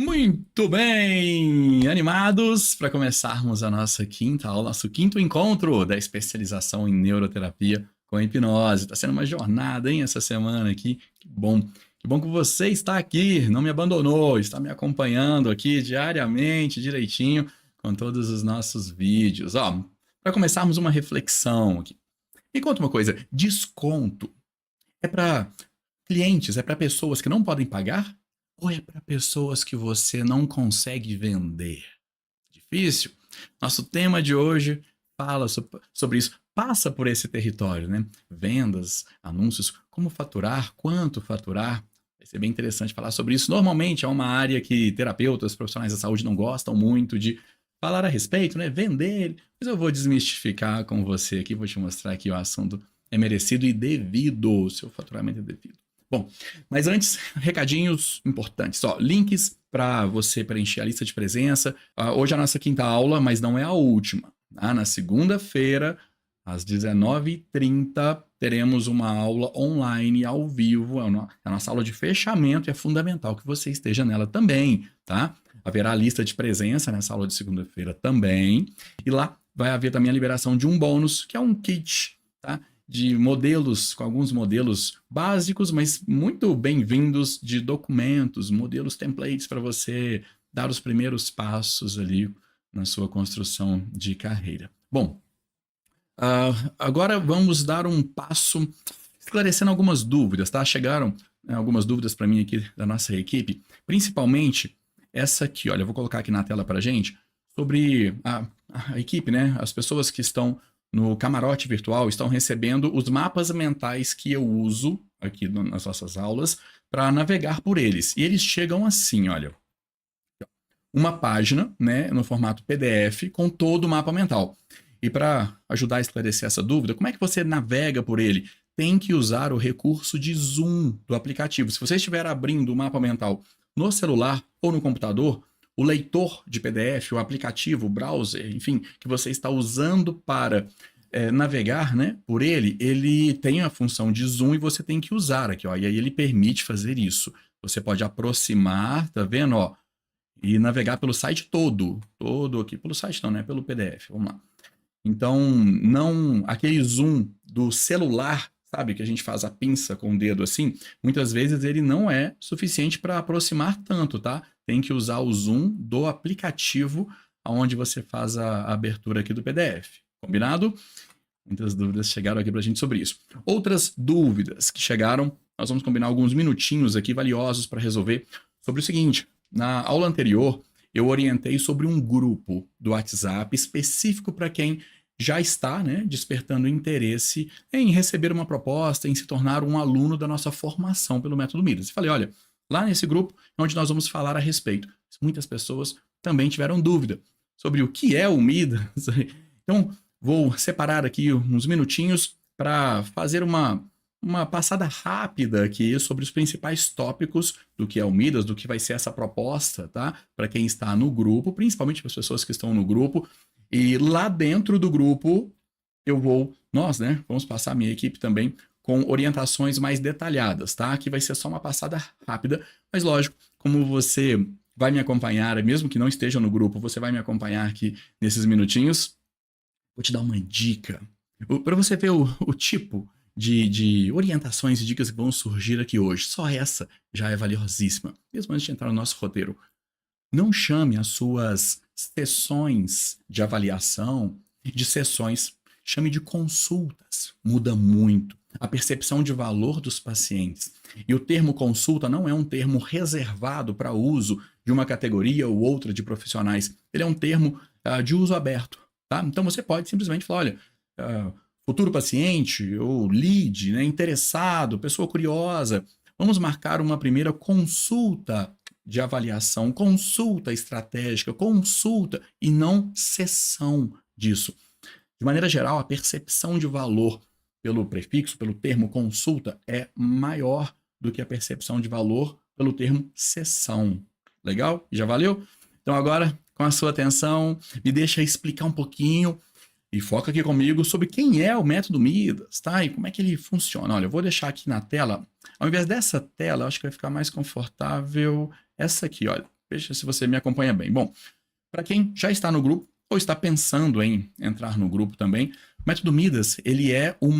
Muito bem! Animados para começarmos a nossa quinta aula, nosso quinto encontro da especialização em neuroterapia com hipnose. Está sendo uma jornada, hein, essa semana aqui. Que bom! Que bom que você está aqui, não me abandonou, está me acompanhando aqui diariamente, direitinho, com todos os nossos vídeos. Ó, para começarmos uma reflexão aqui. Me conta uma coisa, desconto é para clientes, é para pessoas que não podem pagar? Ou é para pessoas que você não consegue vender? Difícil? Nosso tema de hoje fala sobre isso, passa por esse território, né? Vendas, anúncios, como faturar, quanto faturar. Vai ser bem interessante falar sobre isso. Normalmente é uma área que terapeutas, profissionais da saúde não gostam muito de falar a respeito, né? Vender. Mas eu vou desmistificar com você aqui, vou te mostrar que o assunto é merecido e devido, o seu faturamento é devido. Bom, mas antes, recadinhos importantes. Ó, links para você preencher a lista de presença. Hoje é a nossa quinta aula, mas não é a última. Tá? Na segunda-feira, às 19h30, teremos uma aula online ao vivo. É a nossa aula de fechamento e é fundamental que você esteja nela também, tá? Haverá a lista de presença nessa aula de segunda-feira também. E lá vai haver também a liberação de um bônus, que é um kit, tá? De modelos, com alguns modelos básicos, mas muito bem-vindos de documentos, modelos templates para você dar os primeiros passos ali na sua construção de carreira. Bom, agora vamos dar um passo esclarecendo algumas dúvidas, tá? Chegaram algumas dúvidas para mim aqui da nossa equipe, principalmente essa aqui, olha, eu vou colocar aqui na tela para gente, sobre a equipe, né? As pessoas que estão no camarote virtual estão recebendo os mapas mentais que eu uso aqui nas nossas aulas para navegar por eles. E eles chegam assim, olha, uma página, né, no formato PDF com todo o mapa mental. E para ajudar a esclarecer essa dúvida, como é que você navega por ele? Tem que usar o recurso de zoom do aplicativo. Se você estiver abrindo o mapa mental no celular ou no computador, o leitor de PDF, o aplicativo, o browser, enfim, que você está usando para navegar, né, por ele, ele tem a função de zoom e você tem que usar aqui, ó, e aí ele permite fazer isso. Você pode aproximar, tá vendo, ó, e navegar pelo site todo aqui, pelo site não, né, pelo PDF, vamos lá. Então, não, aquele zoom do celular, sabe, que a gente faz a pinça com o dedo assim, muitas vezes ele não é suficiente para aproximar tanto, tá? Tem que usar o zoom do aplicativo onde você faz a abertura aqui do PDF. Combinado? Muitas dúvidas chegaram aqui para a gente sobre isso. Outras dúvidas que chegaram, nós vamos combinar alguns minutinhos aqui valiosos para resolver sobre o seguinte. Na aula anterior, eu orientei sobre um grupo do WhatsApp específico para quem já está, né, despertando interesse em receber uma proposta, em se tornar um aluno da nossa formação pelo Método Midas. E falei, olha, lá nesse grupo é onde nós vamos falar a respeito. Muitas pessoas também tiveram dúvida sobre o que é o Midas. Então, vou separar aqui uns minutinhos para fazer uma passada rápida aqui sobre os principais tópicos do que é o Midas, do que vai ser essa proposta, tá? Para quem está no grupo, principalmente para as pessoas que estão no grupo. E lá dentro do grupo, nós, né, vamos passar, a minha equipe também, com orientações mais detalhadas, tá? Aqui vai ser só uma passada rápida, mas lógico, como você vai me acompanhar, mesmo que não esteja no grupo, você vai me acompanhar aqui nesses minutinhos, vou te dar uma dica. Para você ver o tipo de orientações e dicas que vão surgir aqui hoje. Só essa já é valiosíssima. Mesmo antes de entrar no nosso roteiro. Não chame as suas sessões de avaliação de sessões. Chame de consultas. Muda muito a percepção de valor dos pacientes. E o termo consulta não é um termo reservado para uso de uma categoria ou outra de profissionais. Ele é um termo de uso aberto. Tá? Então você pode simplesmente falar, olha, futuro paciente ou lead, né, interessado, pessoa curiosa, vamos marcar uma primeira consulta de avaliação, consulta estratégica, consulta e não sessão disso. De maneira geral, a percepção de valor pelo prefixo, pelo termo consulta, é maior do que a percepção de valor pelo termo sessão. Legal? Já valeu? Então agora, com a sua atenção, me deixa explicar um pouquinho e foca aqui comigo sobre quem é o método Midas, tá? E como é que ele funciona. Olha, eu vou deixar aqui na tela, ao invés dessa tela, acho que vai ficar mais confortável essa aqui, olha. Veja se você me acompanha bem. Bom, para quem já está no grupo ou está pensando em entrar no grupo também, o método Midas, ele é um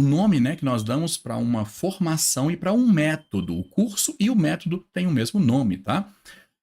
nome, né, que nós damos para uma formação e para um método. O curso e o método têm o mesmo nome, tá?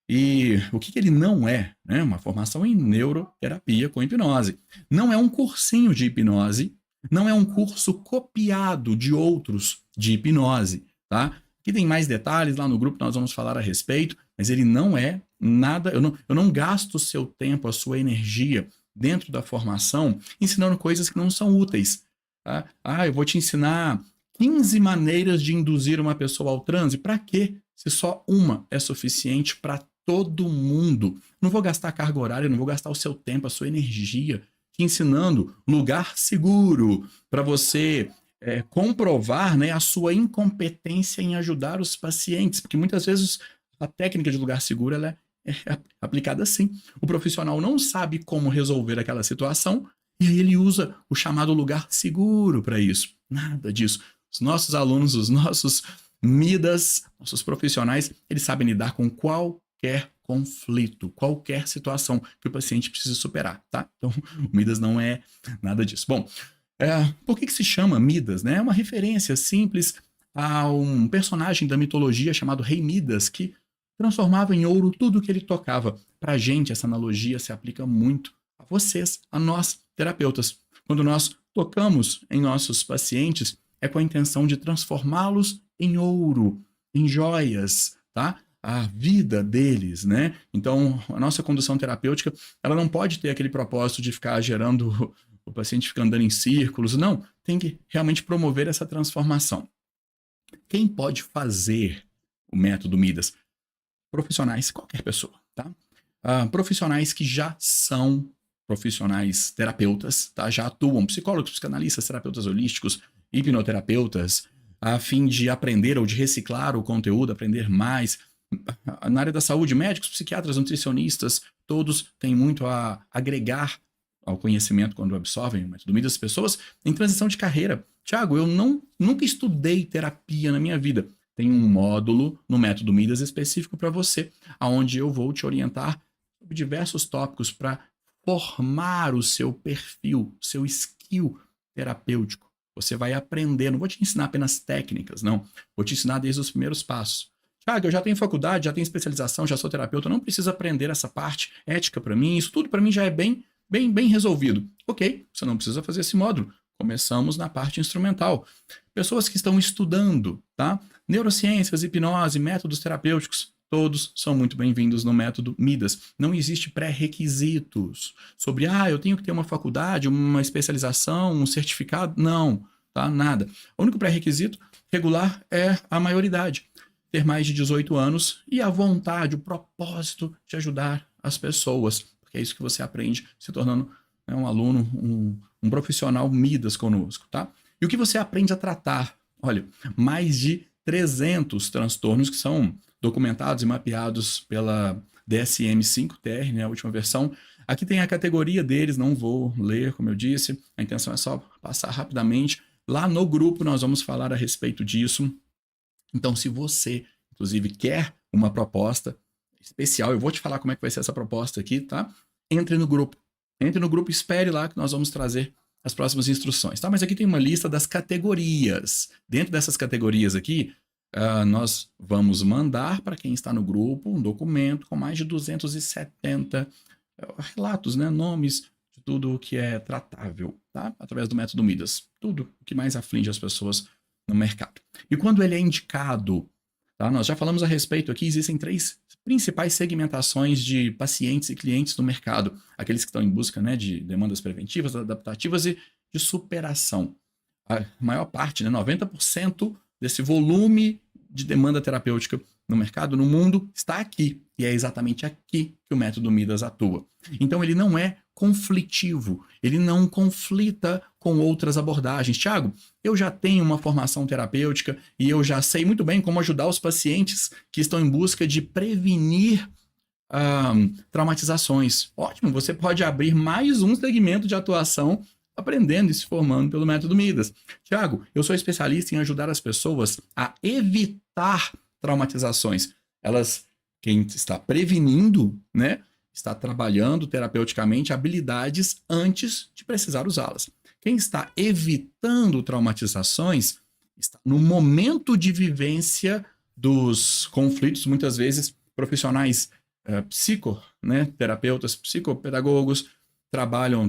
E o que ele não é, né? Uma formação em neuroterapia com hipnose. Não é um cursinho de hipnose, não é um curso copiado de outros de hipnose, tá? Aqui tem mais detalhes, lá no grupo nós vamos falar a respeito, mas ele não é nada, eu não gasto o seu tempo, a sua energia dentro da formação ensinando coisas que não são úteis, tá? Ah, eu vou te ensinar 15 maneiras de induzir uma pessoa ao transe. Para quê? Se só uma é suficiente para todo mundo. Não vou gastar carga horária, não vou gastar o seu tempo, a sua energia te ensinando lugar seguro para você comprovar, né, a sua incompetência em ajudar os pacientes, porque muitas vezes a técnica de lugar seguro ela é aplicada assim. O profissional não sabe como resolver aquela situação e aí ele usa o chamado lugar seguro para isso. Nada disso. Os nossos alunos, os nossos Midas, nossos profissionais, eles sabem lidar com qualquer conflito, qualquer situação que o paciente precisa superar, tá? Então, o Midas não é nada disso. Bom, por que se chama Midas, né? É uma referência simples a um personagem da mitologia chamado Rei Midas, que transformava em ouro tudo que ele tocava. Pra gente, essa analogia se aplica muito a vocês, a nós, terapeutas. Quando nós tocamos em nossos pacientes, é com a intenção de transformá-los em ouro, em joias, tá? A vida deles, né? Então, a nossa condução terapêutica, ela não pode ter aquele propósito de ficar gerando o paciente ficar andando em círculos, não. Tem que realmente promover essa transformação. Quem pode fazer o método Midas? Profissionais, qualquer pessoa, tá? Profissionais que já são profissionais terapeutas, tá? Já atuam, psicólogos, psicanalistas, terapeutas holísticos, hipnoterapeutas, a fim de aprender ou de reciclar o conteúdo, aprender mais. Na área da saúde, médicos, psiquiatras, nutricionistas, todos têm muito a agregar ao conhecimento quando absorvem o método Midas, pessoas em transição de carreira. Tiago, eu nunca estudei terapia na minha vida. Tem um módulo no método Midas específico para você, onde eu vou te orientar sobre diversos tópicos para formar o seu perfil, seu skill terapêutico. Você vai aprender, não vou te ensinar apenas técnicas, não. Vou te ensinar desde os primeiros passos. Tiago, eu já tenho faculdade, já tenho especialização, já sou terapeuta, não preciso aprender essa parte ética para mim, isso tudo para mim já é bem resolvido. Ok, você não precisa fazer esse módulo. Começamos na parte instrumental. Pessoas que estão estudando, tá? Neurociências, hipnose, métodos terapêuticos, todos são muito bem-vindos no método Midas. Não existe pré-requisitos sobre, eu tenho que ter uma faculdade, uma especialização, um certificado. Não, tá? Nada. O único pré-requisito regular é a maioridade. Ter mais de 18 anos e a vontade, o propósito de ajudar as pessoas. Porque é isso que você aprende se tornando, né, um aluno, um profissional Midas conosco, tá? E o que você aprende a tratar? Olha, mais de 300 transtornos que são documentados e mapeados pela DSM-5-TR, né, a última versão. Aqui tem a categoria deles, não vou ler, como eu disse, a intenção é só passar rapidamente. Lá no grupo nós vamos falar a respeito disso. Então, se você, inclusive, quer uma proposta especial, eu vou te falar como é que vai ser essa proposta aqui, tá? Entre no grupo. Entre no grupo, espere lá que nós vamos trazer as próximas instruções, tá? Mas aqui tem uma lista das categorias. Dentro dessas categorias aqui, nós vamos mandar para quem está no grupo um documento com mais de 270 relatos, né? Nomes de tudo o que é tratável, tá? Através do método Midas. Tudo o que mais aflige as pessoas no mercado. E quando ele é indicado, tá? Nós já falamos a respeito aqui, existem 3 principais segmentações de pacientes e clientes no mercado. Aqueles que estão em busca, né, de demandas preventivas, adaptativas e de superação. A maior parte, né, 90% desse volume de demanda terapêutica no mercado, no mundo, está aqui. E é exatamente aqui que o método Midas atua. Então ele não é conflitivo, ele não conflita com outras abordagens. Tiago, eu já tenho uma formação terapêutica e eu já sei muito bem como ajudar os pacientes que estão em busca de prevenir traumatizações. Ótimo, você pode abrir mais um segmento de atuação aprendendo e se formando pelo método Midas. Tiago, eu sou especialista em ajudar as pessoas a evitar traumatizações. Elas Quem está prevenindo, né, está trabalhando terapeuticamente habilidades antes de precisar usá-las. Quem está evitando traumatizações está no momento de vivência dos conflitos, muitas vezes profissionais né, terapeutas, psicopedagogos,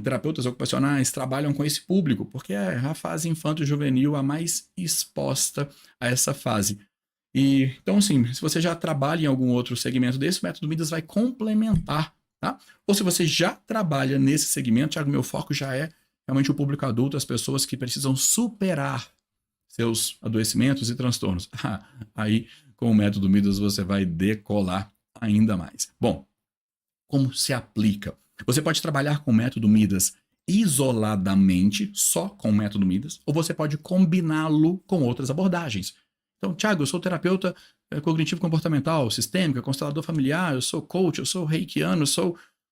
terapeutas ocupacionais, trabalham com esse público, porque é a fase infanto-juvenil a mais exposta a essa fase. E, então, assim, se você já trabalha em algum outro segmento desse, o método Midas vai complementar, tá? Ou se você já trabalha nesse segmento, Thiago, meu foco já é realmente o público adulto, as pessoas que precisam superar seus adoecimentos e transtornos. Aí, com o método Midas, você vai decolar ainda mais. Bom, como se aplica? Você pode trabalhar com o método Midas isoladamente, só com o método Midas, ou você pode combiná-lo com outras abordagens. Então, Thiago, eu sou terapeuta cognitivo-comportamental, sistêmica, constelador familiar, eu sou coach, eu sou reikiano,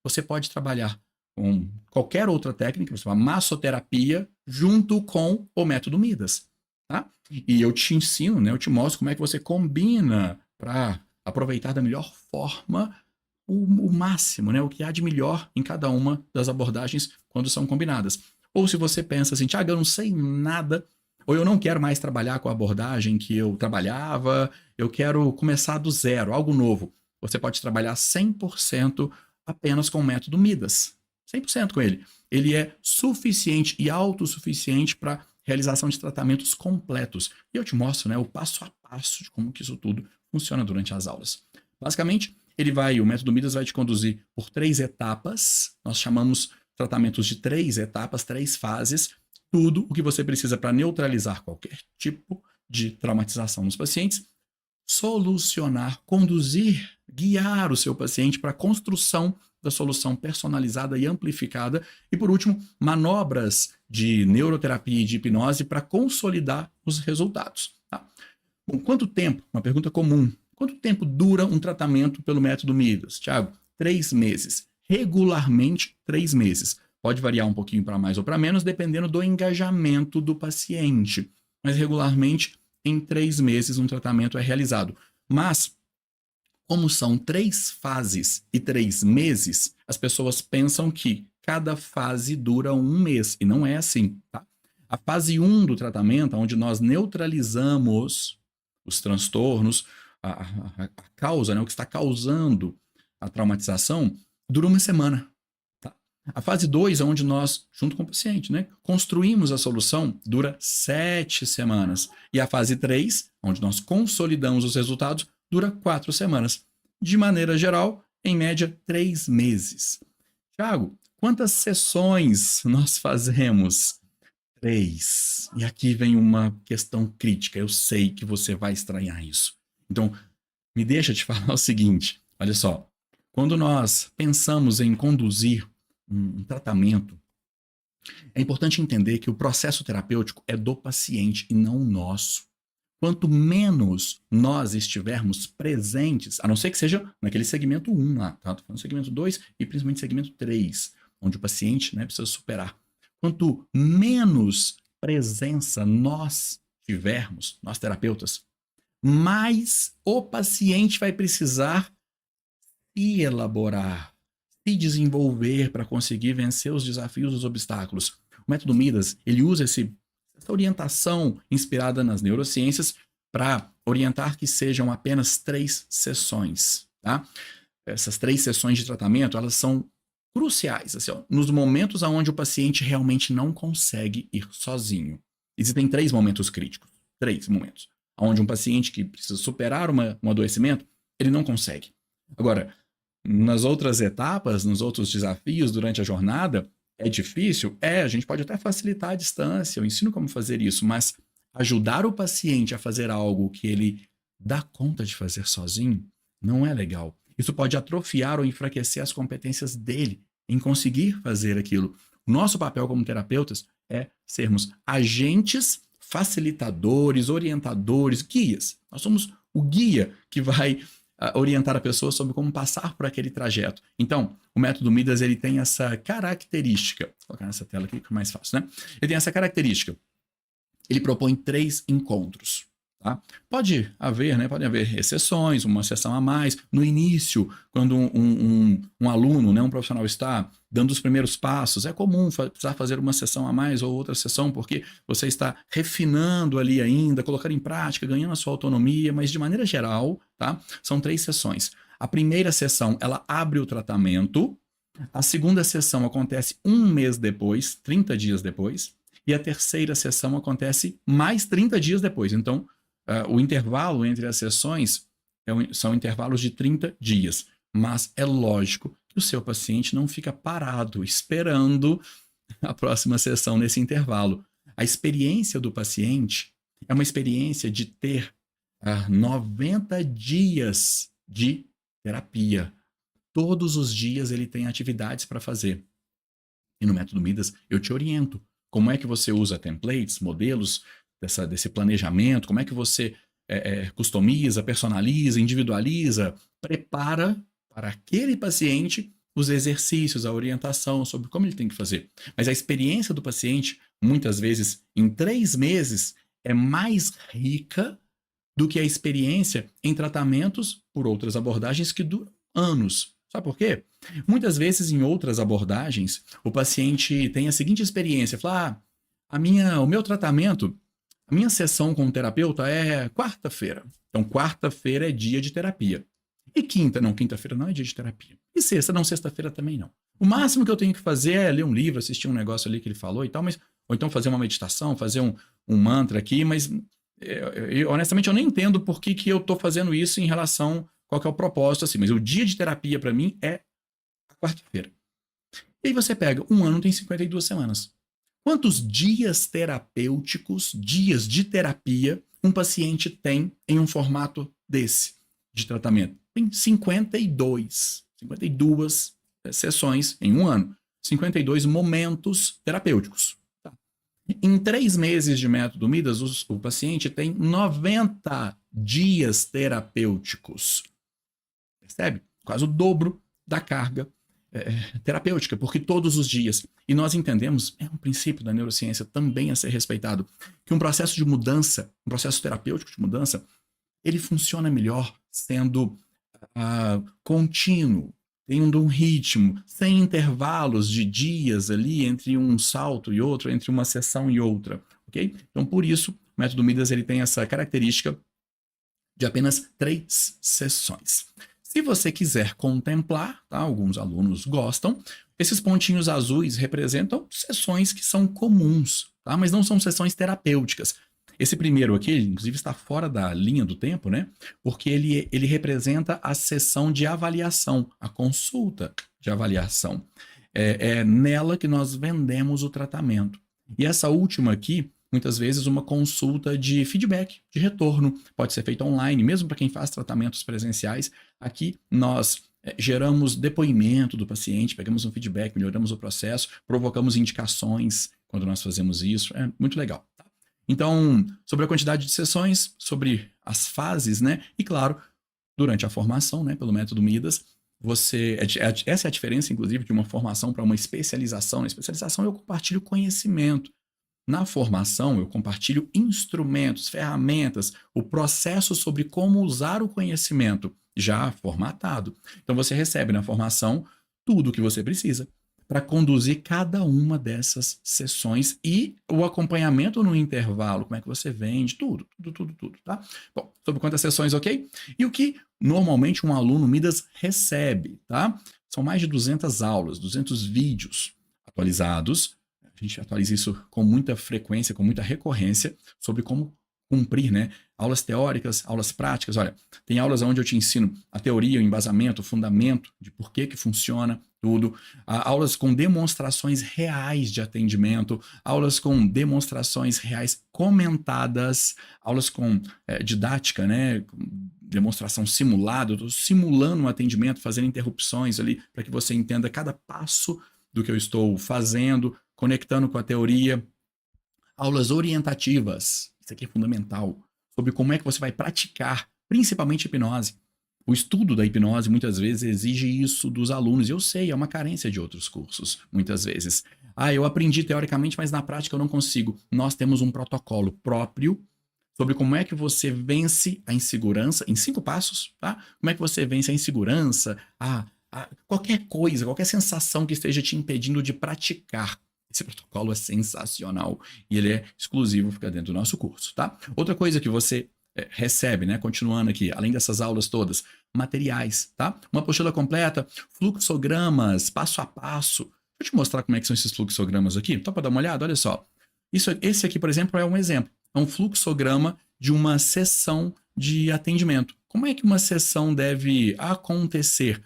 Você pode trabalhar com qualquer outra técnica, uma massoterapia, junto com o método Midas, tá? E eu te ensino, né, eu te mostro como é que você combina para aproveitar da melhor forma o máximo, né, o que há de melhor em cada uma das abordagens quando são combinadas. Ou se você pensa assim, Thiago, eu não sei nada, ou eu não quero mais trabalhar com a abordagem que eu trabalhava, eu quero começar do zero, algo novo. Você pode trabalhar 100% apenas com o método Midas. 100% com ele. Ele é suficiente e autossuficiente para realização de tratamentos completos. E eu te mostro, né, o passo a passo de como que isso tudo funciona durante as aulas. Basicamente, o método Midas vai te conduzir por 3 etapas. Nós chamamos tratamentos de 3 etapas, 3 fases. Tudo o que você precisa para neutralizar qualquer tipo de traumatização nos pacientes, solucionar, conduzir, guiar o seu paciente para a construção da solução personalizada e amplificada. E, por último, manobras de neuroterapia e de hipnose para consolidar os resultados. Tá? Bom, quanto tempo? Uma pergunta comum. Quanto tempo dura um tratamento pelo método Midas? Thiago, 3 meses. Regularmente, 3 meses. Pode variar um pouquinho para mais ou para menos, dependendo do engajamento do paciente. Mas, regularmente, em 3 meses, um tratamento é realizado. Mas, como são 3 fases e 3 meses, as pessoas pensam que cada fase dura 1 mês. E não é assim, tá? A fase 1 do tratamento, onde nós neutralizamos os transtornos, a causa, né, o que está causando a traumatização, dura 1 semana. Tá? A fase 2 é onde nós, junto com o paciente, né, construímos a solução, dura 7 semanas. E a fase 3, onde nós consolidamos os resultados, dura 4 semanas. De maneira geral, em média, 3 meses. Thiago, quantas sessões nós fazemos? 3. E aqui vem uma questão crítica. Eu sei que você vai estranhar isso. Então, me deixa te falar o seguinte. Olha só. Quando nós pensamos em conduzir um tratamento, é importante entender que o processo terapêutico é do paciente e não nosso. Quanto menos nós estivermos presentes, a não ser que seja naquele segmento 1 lá, tá? Tô falando segmento 2 e principalmente segmento 3, onde o paciente, né, precisa superar. Quanto menos presença nós tivermos, nós terapeutas, mais o paciente vai precisar se elaborar, se desenvolver para conseguir vencer os desafios, os obstáculos. O método Midas, ele usa essa orientação inspirada nas neurociências para orientar que sejam apenas 3 sessões, tá? Essas 3 sessões de tratamento, elas são cruciais, assim, ó, nos momentos onde o paciente realmente não consegue ir sozinho. Existem 3 momentos críticos, 3 momentos, onde um paciente que precisa superar um adoecimento, ele não consegue. Agora, nas outras etapas, nos outros desafios durante a jornada, é difícil? A gente pode até facilitar a distância, eu ensino como fazer isso, mas ajudar o paciente a fazer algo que ele dá conta de fazer sozinho não é legal. Isso pode atrofiar ou enfraquecer as competências dele em conseguir fazer aquilo. O nosso papel como terapeutas é sermos agentes, facilitadores, orientadores, guias. Nós somos o guia que vai orientar a pessoa sobre como passar por aquele trajeto. Então, o método Midas, ele tem essa característica. Vou colocar nessa tela aqui que é mais fácil, né? Ele tem essa característica. Ele propõe 3 encontros. Tá? Pode haver, né? Podem haver exceções, uma sessão a mais. No início, quando um aluno, né, um profissional está dando os primeiros passos, é comum precisar fazer uma sessão a mais ou outra sessão, porque você está refinando ali ainda, colocando em prática, ganhando a sua autonomia, mas de maneira geral, tá? São 3 sessões. A primeira sessão, ela abre o tratamento. A segunda sessão acontece 1 mês depois, 30 dias depois. E a terceira sessão acontece mais 30 dias depois. Então, o intervalo entre as sessões são intervalos de 30 dias. Mas é lógico que o seu paciente não fica parado esperando a próxima sessão nesse intervalo. A experiência do paciente é uma experiência de ter 90 dias de terapia. Todos os dias ele tem atividades para fazer. E no Método Midas eu te oriento. Como é que você usa templates, modelos desse planejamento, como é que você customiza, personaliza, individualiza, prepara para aquele paciente os exercícios, a orientação sobre como ele tem que fazer. Mas a experiência do paciente, muitas vezes, em 3 meses, é mais rica do que a experiência em tratamentos por outras abordagens que duram anos. Sabe por quê? Muitas vezes, em outras abordagens, o paciente tem a seguinte experiência: fala, o meu tratamento, a minha sessão com o terapeuta é quarta-feira. Então, quarta-feira é dia de terapia. E quinta? Não, quinta-feira não é dia de terapia. E sexta? Não, sexta-feira também não. O máximo que eu tenho que fazer é ler um livro, assistir um negócio ali que ele falou e tal, ou então fazer uma meditação, fazer um mantra aqui, mas honestamente eu nem entendo por que eu estou fazendo isso em relação qual que é o propósito, assim, mas o dia de terapia para mim é a quarta-feira. E aí você pega, um ano tem 52 semanas. Quantos dias terapêuticos, dias de terapia, um paciente tem em um formato desse de tratamento? Tem 52 sessões em um ano. 52 momentos terapêuticos. Tá. Em 3 meses de Método Midas, o paciente tem 90 dias terapêuticos. Percebe? Quase o dobro da carga terapêutica, porque todos os dias. E nós entendemos, é um princípio da neurociência também a ser respeitado, que um processo de mudança, um processo terapêutico de mudança, ele funciona melhor sendo contínuo, tendo um ritmo, sem intervalos de dias ali entre um salto e outro, entre uma sessão e outra, ok? Então, por isso, o Método Midas ele tem essa característica de apenas 3 sessões. Se você quiser contemplar, tá? Alguns alunos gostam, esses pontinhos azuis representam sessões que são comuns, tá? Mas não são sessões terapêuticas. Esse primeiro aqui, inclusive, está fora da linha do tempo, né? Porque ele representa a sessão de avaliação, a consulta de avaliação. É nela que nós vendemos o tratamento. E essa última aqui, muitas vezes, uma consulta de feedback, de retorno. Pode ser feita online, mesmo para quem faz tratamentos presenciais. Aqui nós geramos depoimento do paciente, pegamos um feedback, melhoramos o processo, provocamos indicações quando nós fazemos isso. É muito legal. Tá? Então, sobre a quantidade de sessões, sobre as fases, né? E claro, durante a formação, né, pelo Método Midas, essa é a diferença, inclusive, de uma formação para uma especialização. Na especialização eu compartilho conhecimento. Na formação, eu compartilho instrumentos, ferramentas, o processo sobre como usar o conhecimento já formatado. Então, você recebe na formação tudo o que você precisa para conduzir cada uma dessas sessões e o acompanhamento no intervalo, como é que você vende, tudo, tá? Bom, sobre quantas sessões, ok? E o que normalmente um aluno Midas recebe, tá? São mais de 200 aulas, 200 vídeos atualizados. A gente atualiza isso com muita frequência, com muita recorrência, sobre como cumprir, né? Aulas teóricas, aulas práticas. Olha, tem aulas onde eu te ensino a teoria, o embasamento, o fundamento de por que funciona tudo. Aulas com demonstrações reais de atendimento, aulas com demonstrações reais comentadas, aulas com didática, né? Demonstração simulada. Eu estou simulando um atendimento, fazendo interrupções ali para que você entenda cada passo do que eu estou fazendo, conectando com a teoria. Aulas orientativas, isso aqui é fundamental, sobre como é que você vai praticar, principalmente hipnose. O estudo da hipnose muitas vezes exige isso dos alunos, e eu sei, é uma carência de outros cursos, muitas vezes. Eu aprendi teoricamente, mas na prática eu não consigo. Nós temos um protocolo próprio, sobre como é que você vence a insegurança em 5 passos, tá? Como é que você vence a insegurança, qualquer coisa, qualquer sensação que esteja te impedindo de praticar. Esse protocolo é sensacional e ele é exclusivo, fica dentro do nosso curso, tá? Outra coisa que você recebe, né? Continuando aqui, além dessas aulas todas, materiais, tá? Uma apostila completa, fluxogramas, passo a passo. Deixa eu te mostrar como é que são esses fluxogramas aqui, só para dar uma olhada, olha só. Esse aqui, por exemplo, é um exemplo. É um fluxograma de uma sessão de atendimento. Como é que uma sessão deve acontecer?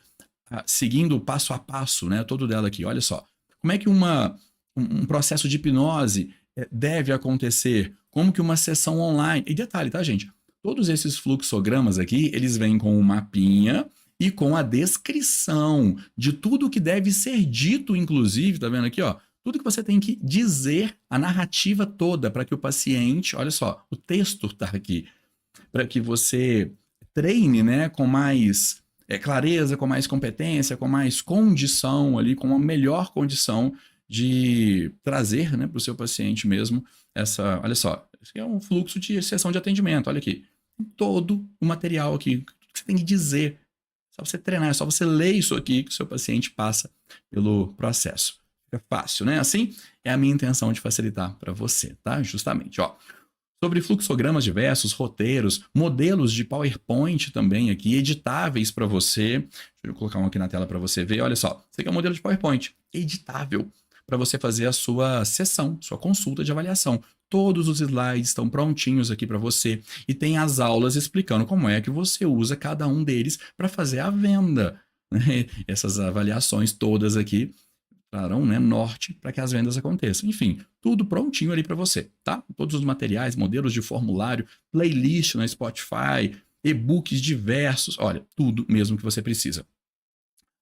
Seguindo o passo a passo, né? Todo dela aqui, olha só. Como é que um processo de hipnose deve acontecer? Como que uma sessão online... E detalhe, tá, gente? Todos esses fluxogramas aqui, eles vêm com um mapinha e com a descrição de tudo que deve ser dito, inclusive, tá vendo aqui, ó? Tudo que você tem que dizer, a narrativa toda, para que o paciente, olha só, o texto tá aqui, para que você treine, né, com mais clareza, com mais competência, com mais condição ali, com uma melhor condição de trazer, né, para o seu paciente mesmo essa, olha só, esse é um fluxo de sessão de atendimento, olha aqui, todo o material aqui, tudo que você tem que dizer, só você treinar, é só você ler isso aqui que o seu paciente passa pelo processo. É fácil, né? Assim é a minha intenção de facilitar para você, tá? Justamente, ó. Sobre fluxogramas diversos, roteiros, modelos de PowerPoint também aqui, editáveis para você. Deixa eu colocar um aqui na tela para você ver. Olha só, esse aqui é um modelo de PowerPoint editável para você fazer a sua sessão, sua consulta de avaliação. Todos os slides estão prontinhos aqui para você e tem as aulas explicando como é que você usa cada um deles para fazer a venda. Essas avaliações todas aqui trarão, né, norte para que as vendas aconteçam. Enfim, tudo prontinho ali para você, tá? Todos os materiais, modelos de formulário, playlist na Spotify, e-books diversos, olha, tudo mesmo que você precisa.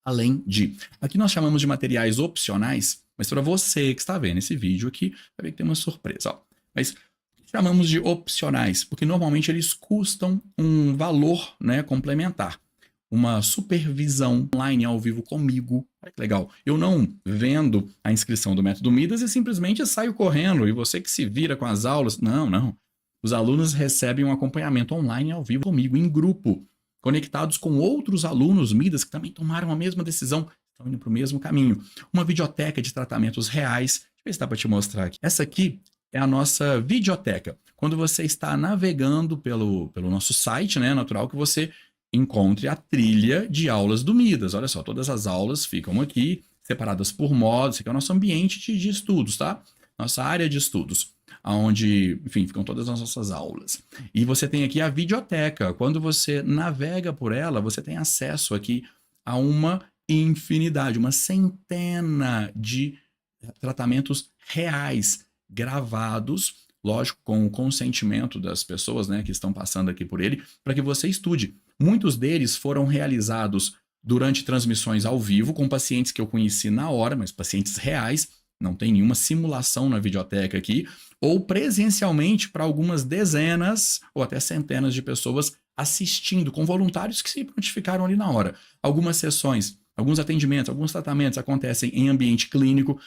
Além de, aqui nós chamamos de materiais opcionais, mas para você que está vendo esse vídeo aqui, vai ver que tem uma surpresa, ó. Mas chamamos de opcionais, porque normalmente eles custam um valor, né, complementar. Uma supervisão online ao vivo comigo. Olha que legal. Eu não vendo a inscrição do Método Midas e simplesmente saio correndo e você que se vira com as aulas. Não, não. Os alunos recebem um acompanhamento online ao vivo comigo, em grupo, conectados com outros alunos Midas que também tomaram a mesma decisão, estão indo para o mesmo caminho. Uma videoteca de tratamentos reais. Deixa eu ver se dá para te mostrar aqui. Essa aqui é a nossa videoteca. Quando você está navegando pelo nosso site, né, é natural que você encontre a trilha de aulas do Midas. Olha só, todas as aulas ficam aqui, separadas por modos. Esse aqui é o nosso ambiente de estudos, tá? Nossa área de estudos, onde, enfim, ficam todas as nossas aulas. E você tem aqui a videoteca. Quando você navega por ela, você tem acesso aqui a uma infinidade, uma centena de tratamentos reais, gravados, lógico, com o consentimento das pessoas, né, que estão passando aqui por ele, para que você estude. Muitos deles foram realizados durante transmissões ao vivo com pacientes que eu conheci na hora, mas pacientes reais, não tem nenhuma simulação na videoteca aqui, ou presencialmente para algumas dezenas ou até centenas de pessoas assistindo, com voluntários que se prontificaram ali na hora. Algumas sessões, alguns atendimentos, alguns tratamentos acontecem em ambiente clínico,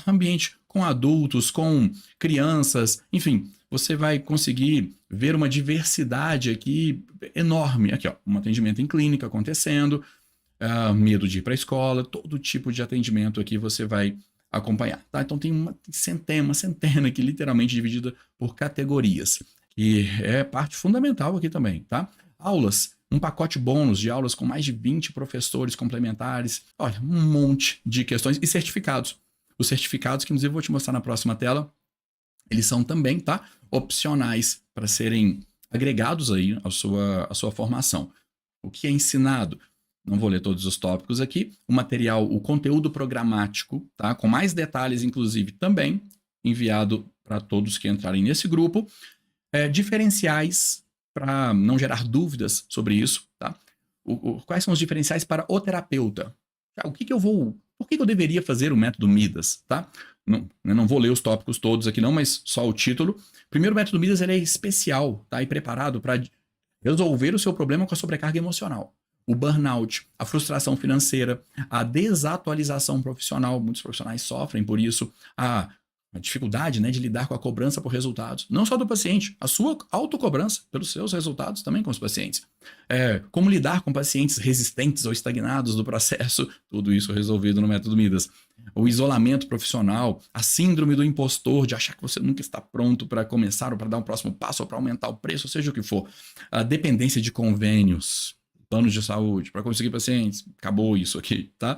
ambiente com adultos, com crianças, enfim, você vai conseguir ver uma diversidade aqui enorme. Aqui, ó, um atendimento em clínica acontecendo, medo de ir para a escola, todo tipo de atendimento aqui você vai acompanhar, tá? Então tem uma centena aqui, literalmente dividida por categorias, e é parte fundamental aqui também, tá? Aulas, um pacote bônus de aulas com mais de 20 professores complementares, olha, um monte de questões e certificados. Os certificados, que inclusive eu vou te mostrar na próxima tela, eles são também, tá, opcionais para serem agregados aí à sua formação. O que é ensinado? Não vou ler todos os tópicos aqui. O material, o conteúdo programático, tá, com mais detalhes, inclusive, também enviado para todos que entrarem nesse grupo. Diferenciais para não gerar dúvidas sobre isso, tá? Quais são os diferenciais para o terapeuta? Por que eu deveria fazer o método Midas, tá? Não vou ler os tópicos todos aqui não, mas só o título. Primeiro, o método Midas ele é especial, tá? E preparado para resolver o seu problema com a sobrecarga emocional. O burnout, a frustração financeira, a desatualização profissional, muitos profissionais sofrem por isso, a a dificuldade, né, de lidar com a cobrança por resultados, não só do paciente, a sua autocobrança pelos seus resultados também com os pacientes. Como lidar com pacientes resistentes ou estagnados do processo, tudo isso resolvido no método Midas. O isolamento profissional, a síndrome do impostor, de achar que você nunca está pronto para começar ou para dar um próximo passo ou para aumentar o preço, seja o que for. A dependência de convênios, planos de saúde, para conseguir pacientes, acabou isso aqui, tá?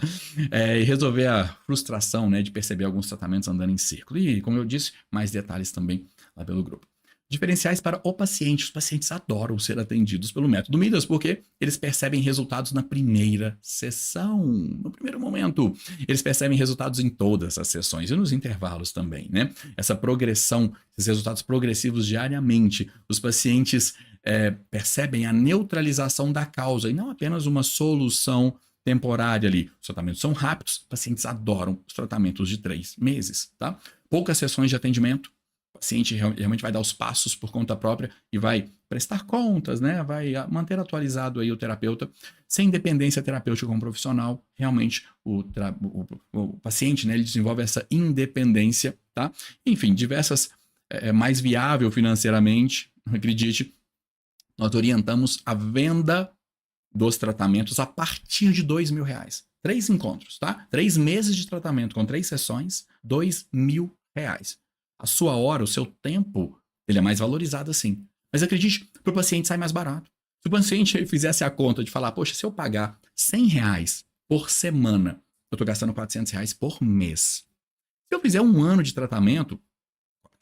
E resolver a frustração, né, de perceber alguns tratamentos andando em círculo. E, como eu disse, mais detalhes também lá pelo grupo. Diferenciais para o paciente. Os pacientes adoram ser atendidos pelo método Midas, porque eles percebem resultados na primeira sessão, no primeiro momento. Eles percebem resultados em todas as sessões e nos intervalos também, né? Essa progressão, esses resultados progressivos diariamente. Os pacientes percebem a neutralização da causa e não apenas uma solução temporária ali. Os tratamentos são rápidos, pacientes adoram os tratamentos de 3 meses, tá? Poucas sessões de atendimento. O paciente realmente vai dar os passos por conta própria e vai prestar contas, né? Vai manter atualizado aí o terapeuta, sem dependência terapêutica com o profissional. Realmente o paciente, né, ele desenvolve essa independência, tá? Enfim, diversas, mais viável financeiramente, acredite, nós orientamos a venda dos tratamentos a partir de R$2.000. 3 encontros, tá? 3 meses de tratamento com 3 sessões, R$2.000. A sua hora, o seu tempo, ele é mais valorizado assim. Mas acredite, para o paciente sai mais barato. Se o paciente fizesse a conta de falar, poxa, se eu pagar R$100 por semana, eu estou gastando R$400 por mês. Se eu fizer um ano de tratamento,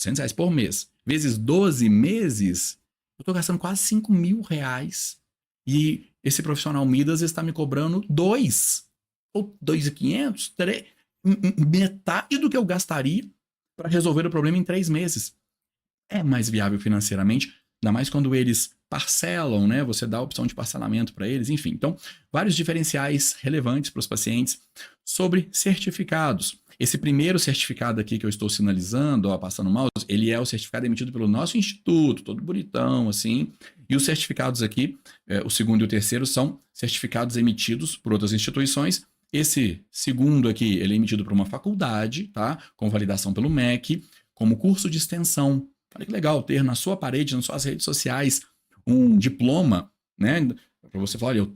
R$400 por mês, vezes 12 meses, eu estou gastando quase R$5.000. E esse profissional Midas está me cobrando 2 ou 2.500, 3, metade do que eu gastaria para resolver o problema em 3 meses. É mais viável financeiramente, ainda mais quando eles parcelam, né? Você dá a opção de parcelamento para eles, enfim. Então, vários diferenciais relevantes para os pacientes sobre certificados. Esse primeiro certificado aqui que eu estou sinalizando, ó, passando o mouse, ele é o certificado emitido pelo nosso instituto, todo bonitão, assim. E os certificados aqui, o segundo e o terceiro, são certificados emitidos por outras instituições. Esse segundo aqui, ele é emitido por uma faculdade, tá? Com validação pelo MEC, como curso de extensão. Olha que legal ter na sua parede, nas suas redes sociais, um diploma, né? Para você falar, olha,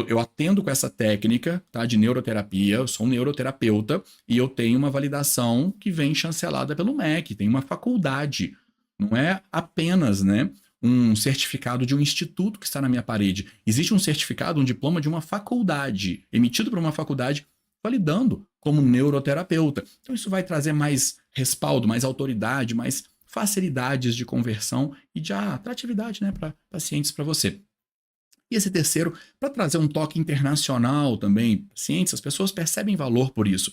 eu atendo com essa técnica, tá? De neuroterapia, eu sou um neuroterapeuta e eu tenho uma validação que vem chancelada pelo MEC, tem uma faculdade. Não é apenas, né, um certificado de um instituto que está na minha parede. Existe um certificado, um diploma de uma faculdade, emitido por uma faculdade, validando como neuroterapeuta. Então isso vai trazer mais respaldo, mais autoridade, mais facilidades de conversão e de atratividade, né, para pacientes, para você. E esse terceiro, para trazer um toque internacional também, pacientes, as pessoas percebem valor por isso.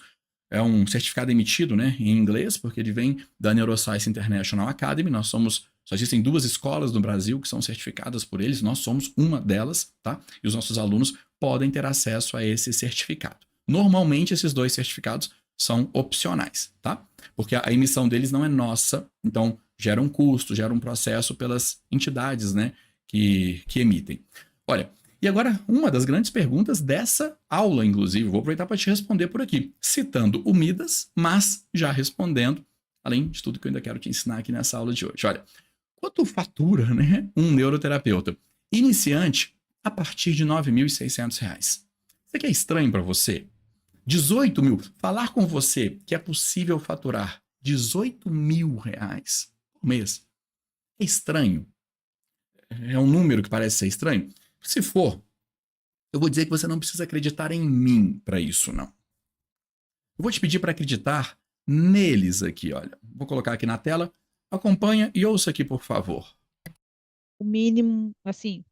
É um certificado emitido, né, em inglês, porque ele vem da Neuroscience International Academy. Só existem 2 escolas no Brasil que são certificadas por eles, nós somos uma delas, tá? E os nossos alunos podem ter acesso a esse certificado. Normalmente, esses 2 certificados são opcionais, tá? Porque a emissão deles não é nossa, então gera um custo, gera um processo pelas entidades, né, que emitem. Olha, e agora uma das grandes perguntas dessa aula, inclusive, vou aproveitar para te responder por aqui, citando o Midas, mas já respondendo, além de tudo que eu ainda quero te ensinar aqui nessa aula de hoje. Olha, quanto fatura, né, um neuroterapeuta iniciante a partir de R$9.600? Isso aqui é estranho para você? 18 mil. Falar com você que é possível faturar R$18.000 por mês é estranho? É um número que parece ser estranho? Se for, eu vou dizer que você não precisa acreditar em mim para isso, não. Eu vou te pedir para acreditar neles aqui, olha. Vou colocar aqui na tela. Acompanha e ouça aqui, por favor. O mínimo, assim,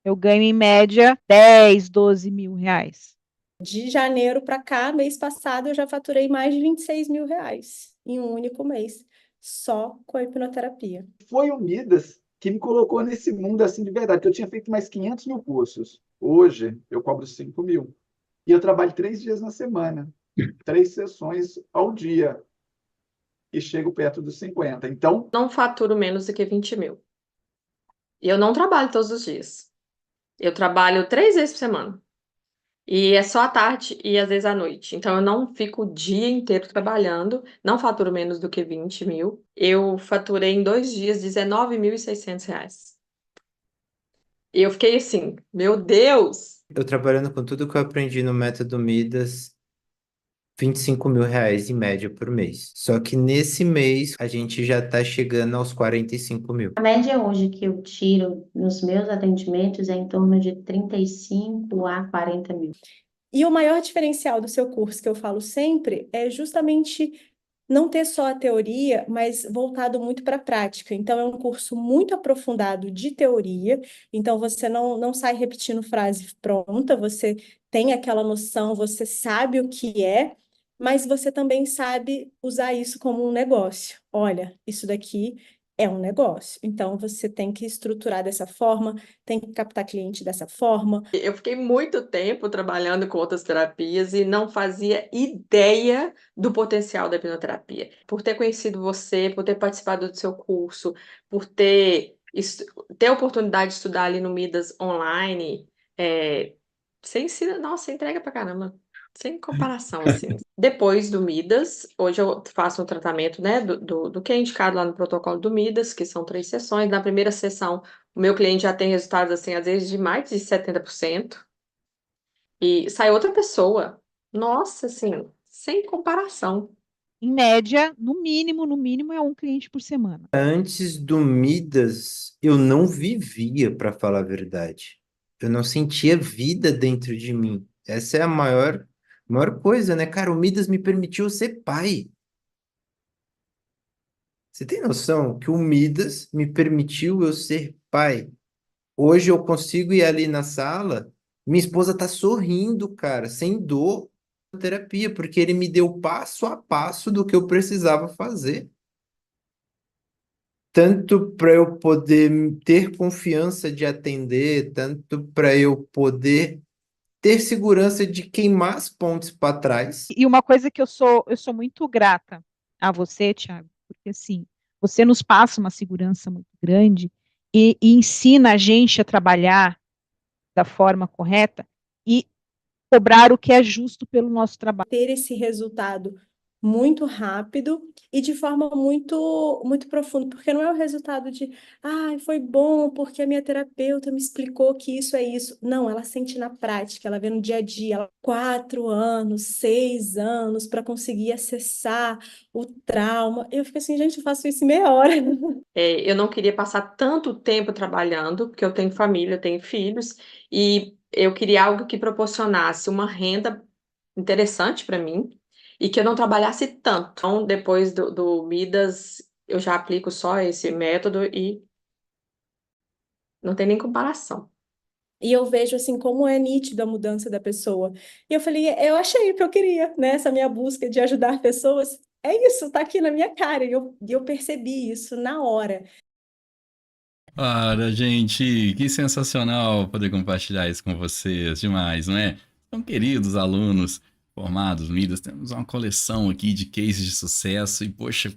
eu ganho em média 10, 12 mil reais. De janeiro para cá, mês passado, eu já faturei mais de R$26.000 em um único mês, só com a hipnoterapia. Foi o Midas que me colocou nesse mundo assim de verdade, que eu tinha feito mais 500 mil cursos. Hoje, eu cobro 5 mil. E eu trabalho 3 dias na semana, 3 sessões ao dia. E chego perto dos 50. Então, não faturo menos do que 20 mil. E eu não trabalho todos os dias. Eu trabalho 3 vezes por semana. E é só à tarde e às vezes à noite. Então eu não fico o dia inteiro trabalhando, não faturo menos do que 20 mil. Eu faturei em 2 dias R$ 19.600. E eu fiquei assim, meu Deus! Eu trabalhando com tudo que eu aprendi no método Midas, R$ 25.000 em média por mês. Só que nesse mês a gente já tá chegando aos 45 mil. A média hoje que eu tiro nos meus atendimentos é em torno de 35 a 40 mil. E o maior diferencial do seu curso, que eu falo sempre, é justamente não ter só a teoria, mas voltado muito para a prática. Então, é um curso muito aprofundado de teoria. Então, você não sai repetindo frase pronta, você tem aquela noção, você sabe o que é, mas você também sabe usar isso como um negócio. Olha, isso daqui é um negócio. Então, você tem que estruturar dessa forma, tem que captar cliente dessa forma. Eu fiquei muito tempo trabalhando com outras terapias e não fazia ideia do potencial da hipnoterapia. Por ter conhecido você, por ter participado do seu curso, por ter a oportunidade de estudar ali no Midas online, você ensina, nossa, você entrega pra caramba. Sem comparação, assim. Depois do Midas, hoje eu faço um tratamento, né, do que é indicado lá no protocolo do Midas, que são 3 sessões. Na primeira sessão, o meu cliente já tem resultados, assim, às vezes de mais de 70%. E sai outra pessoa. Nossa, assim, sem comparação. Em média, no mínimo, é um cliente por semana. Antes do Midas, eu não vivia, para falar a verdade. Eu não sentia vida dentro de mim. Essa é a maior coisa, né, cara? O Midas me permitiu ser pai. Você tem noção que o Midas me permitiu eu ser pai? Hoje eu consigo ir ali na sala, minha esposa tá sorrindo, cara, sem dor na terapia, porque ele me deu passo a passo do que eu precisava fazer. Tanto para eu poder ter confiança de atender, tanto para eu poder ter segurança de queimar as pontes para trás. E uma coisa que eu sou muito grata a você, Thiago, porque assim, você nos passa uma segurança muito grande e ensina a gente a trabalhar da forma correta e cobrar o que é justo pelo nosso trabalho. Ter esse resultado muito rápido e de forma muito muito profunda, porque não é o resultado de, foi bom porque a minha terapeuta me explicou que isso é isso. Não, ela sente na prática, ela vê no dia a dia, ela 4 anos, 6 anos para conseguir acessar o trauma. Eu fico assim, gente, eu faço isso em meia hora. Eu não queria passar tanto tempo trabalhando, porque eu tenho família, eu tenho filhos, e eu queria algo que proporcionasse uma renda interessante para mim e que eu não trabalhasse tanto. Então, depois do Midas, eu já aplico só esse método e não tem nem comparação. E eu vejo assim como é nítida a mudança da pessoa. E eu falei, eu achei o que eu queria, né? Essa minha busca de ajudar pessoas. É isso, tá aqui na minha cara. E eu percebi isso na hora. Ora, gente, que sensacional poder compartilhar isso com vocês. Demais, não é? São queridos alunos formados, Midas. Temos uma coleção aqui de cases de sucesso e, poxa,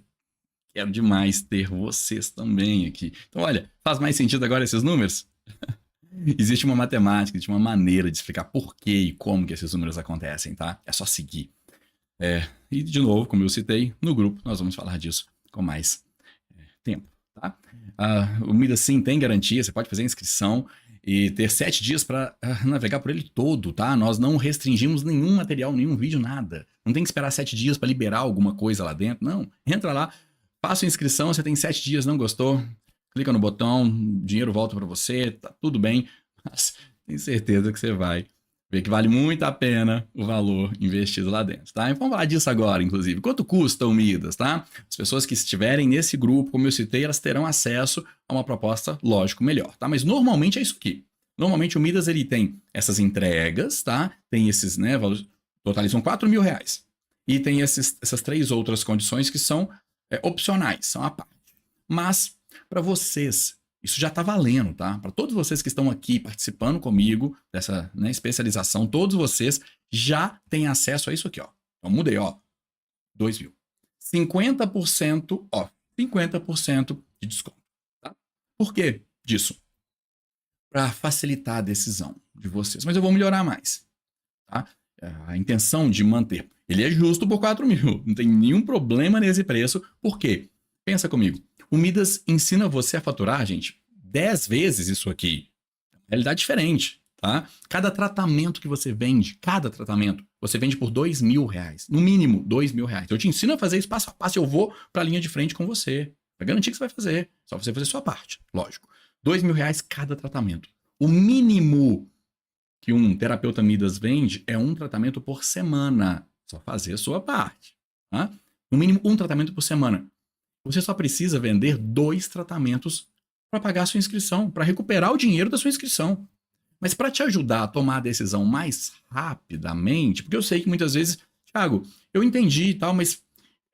quero demais ter vocês também aqui. Então, olha, faz mais sentido agora esses números? Existe uma matemática, existe uma maneira de explicar por que e como que esses números acontecem, tá? É só seguir. E, de novo, como eu citei, no grupo nós vamos falar disso com mais tempo, tá? O Midas sim tem garantia, você pode fazer a inscrição e ter 7 dias para navegar por ele todo, tá? Nós não restringimos nenhum material, nenhum vídeo, nada. Não tem que esperar 7 dias para liberar alguma coisa lá dentro, não. Entra lá, faça a inscrição, você tem 7 dias, não gostou, clica no botão, dinheiro volta para você, tá tudo bem, mas tenho certeza que você vai ver que vale muito a pena o valor investido lá dentro, tá? E vamos falar disso agora, inclusive. Quanto custa o Midas, tá? As pessoas que estiverem nesse grupo, como eu citei, elas terão acesso a uma proposta, lógico, melhor, tá? Mas normalmente é isso aqui. Normalmente o Midas, ele tem essas entregas, tá? Tem esses, né, valores, totalizam R$ 4.000. E tem essas 3 outras condições que são opcionais, são a parte. Mas, para vocês, isso já está valendo, tá? Para todos vocês que estão aqui participando comigo dessa, né, especialização, todos vocês já têm acesso a isso aqui, ó. Então, mudei, ó. 2.000. 50% off. 50% de desconto, tá? Por que disso? Para facilitar a decisão de vocês. Mas eu vou melhorar mais. tá? A intenção de manter. Ele é justo por 4 mil, não tem nenhum problema nesse preço. Por quê? Pensa comigo. O Midas ensina você a faturar, gente, 10 vezes isso aqui. Realidade diferente, tá? Cada tratamento que você vende, você vende por R$2.000. No mínimo, R$2.000. Eu te ensino a fazer isso passo a passo, eu vou pra linha de frente com você. Pra garantir que você vai fazer. Só você fazer a sua parte, lógico. R$2.000 cada tratamento. O mínimo que um terapeuta Midas vende é um tratamento por semana. Só fazer a sua parte, tá? No mínimo, um tratamento por semana. Você só precisa vender 2 tratamentos para pagar a sua inscrição, para recuperar o dinheiro da sua inscrição. Mas para te ajudar a tomar a decisão mais rapidamente, porque eu sei que muitas vezes, Thiago, eu entendi e tal, mas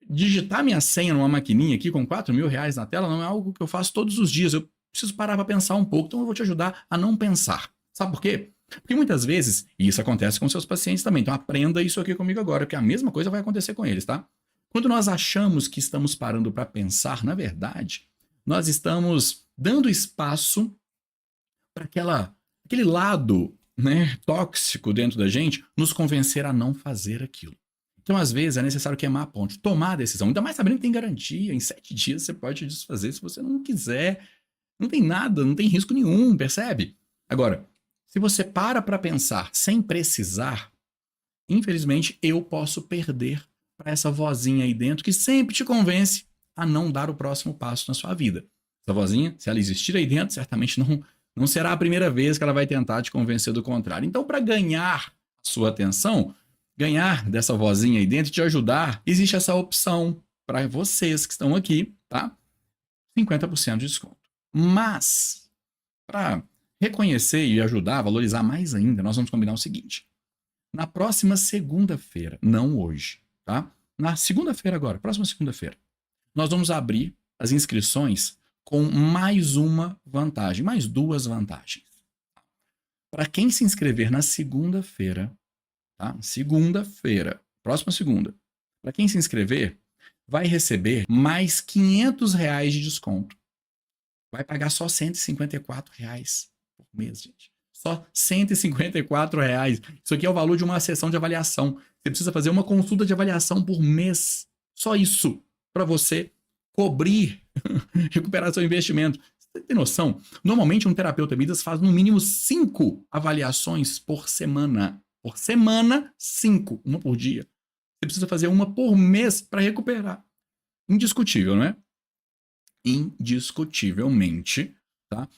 digitar minha senha numa maquininha aqui com R$4.000 na tela não é algo que eu faço todos os dias. Eu preciso parar para pensar um pouco, então eu vou te ajudar a não pensar. Sabe por quê? Porque muitas vezes, e isso acontece com seus pacientes também, então aprenda isso aqui comigo agora, que a mesma coisa vai acontecer com eles, tá? Quando nós achamos que estamos parando para pensar, na verdade, nós estamos dando espaço para aquele lado, né, tóxico dentro da gente nos convencer a não fazer aquilo. Então, às vezes, é necessário queimar a ponte, tomar a decisão, ainda mais sabendo que tem garantia, em 7 dias você pode desfazer se você não quiser, não tem nada, não tem risco nenhum, percebe? Agora, se você para pensar sem precisar, infelizmente eu posso perder para essa vozinha aí dentro que sempre te convence a não dar o próximo passo na sua vida. Essa vozinha, se ela existir aí dentro, certamente não será a primeira vez que ela vai tentar te convencer do contrário. Então, para ganhar a sua atenção, ganhar dessa vozinha aí dentro e te ajudar, existe essa opção para vocês que estão aqui, tá? 50% de desconto. Mas, para reconhecer e ajudar a valorizar mais ainda, nós vamos combinar o seguinte. Na próxima segunda-feira, não hoje, tá? Na segunda-feira agora, próxima segunda-feira, nós vamos abrir as inscrições com mais uma vantagem, mais 2 vantagens. Para quem se inscrever na segunda-feira, tá? Segunda-feira, próxima segunda. Para quem se inscrever, vai receber mais R$500 de desconto. Vai pagar só R$154 por mês, gente. Só R$154. Isso aqui é o valor de uma sessão de avaliação. Você precisa fazer uma consulta de avaliação por mês. Só isso para você cobrir, recuperar seu investimento. Você tem noção? Normalmente um terapeuta Midas faz no mínimo 5 avaliações por semana. Por semana, 5. Uma por dia. Você precisa fazer uma por mês para recuperar. Indiscutível, não é? Indiscutivelmente, tá?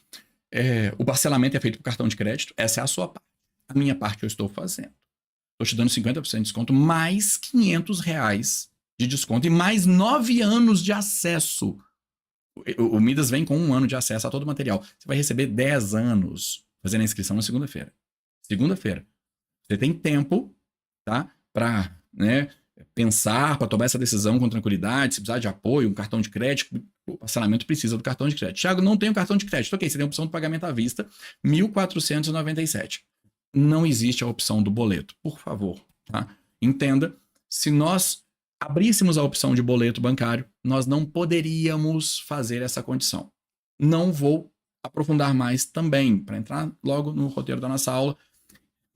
O parcelamento é feito por cartão de crédito. Essa é a sua parte. A minha parte eu estou fazendo. Estou te dando 50% de desconto, mais R$500 de desconto e mais 9 anos de acesso. O Midas vem com 1 ano de acesso a todo o material. Você vai receber 10 anos fazendo a inscrição na segunda-feira. Segunda-feira. Você tem tempo, tá? Para, né, pensar, para tomar essa decisão com tranquilidade, se precisar de apoio, um cartão de crédito, o parcelamento precisa do cartão de crédito. Thiago, não tenho cartão de crédito. Ok, você tem a opção do pagamento à vista, R$1.497. Não existe a opção do boleto, por favor, tá? Entenda, se nós abríssemos a opção de boleto bancário, nós não poderíamos fazer essa condição. Não vou aprofundar mais também, para entrar logo no roteiro da nossa aula.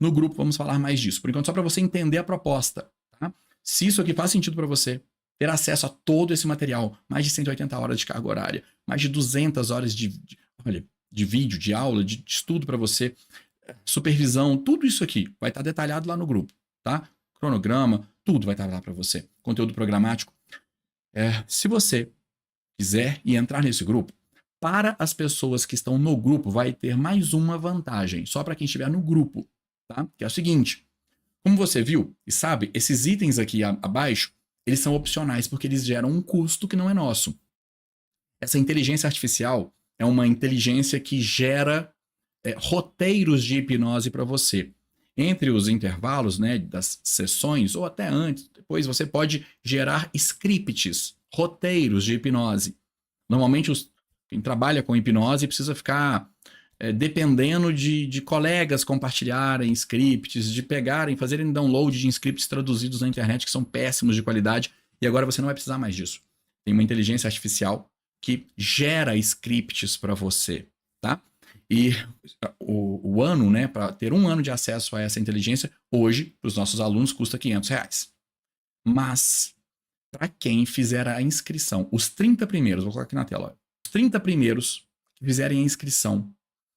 No grupo vamos falar mais disso. Por enquanto, só para você entender a proposta, tá? Se isso aqui faz sentido para você, ter acesso a todo esse material, mais de 180 horas de carga horária, mais de 200 horas de vídeo, de aula, de estudo para você, supervisão, tudo isso aqui vai estar detalhado lá no grupo, tá? Cronograma, tudo vai estar lá para você. Conteúdo programático. Se você quiser ir entrar nesse grupo, para as pessoas que estão no grupo, vai ter mais uma vantagem, só para quem estiver no grupo, tá? Que é o seguinte, como você viu e sabe, esses itens aqui abaixo, eles são opcionais porque eles geram um custo que não é nosso. Essa inteligência artificial é uma inteligência que gera roteiros de hipnose para você. Entre os intervalos, né, das sessões, ou até antes, depois você pode gerar scripts, roteiros de hipnose. Normalmente quem trabalha com hipnose precisa ficar dependendo de colegas compartilharem scripts, de pegarem, fazerem download de scripts traduzidos na internet que são péssimos de qualidade, e agora você não vai precisar mais disso. Tem uma inteligência artificial que gera scripts para você, tá? E o ano, né, para ter um ano de acesso a essa inteligência, hoje, para os nossos alunos, custa R$500. Mas, para quem fizer a inscrição, os 30 primeiros, vou colocar aqui na tela, os 30 primeiros que fizerem a inscrição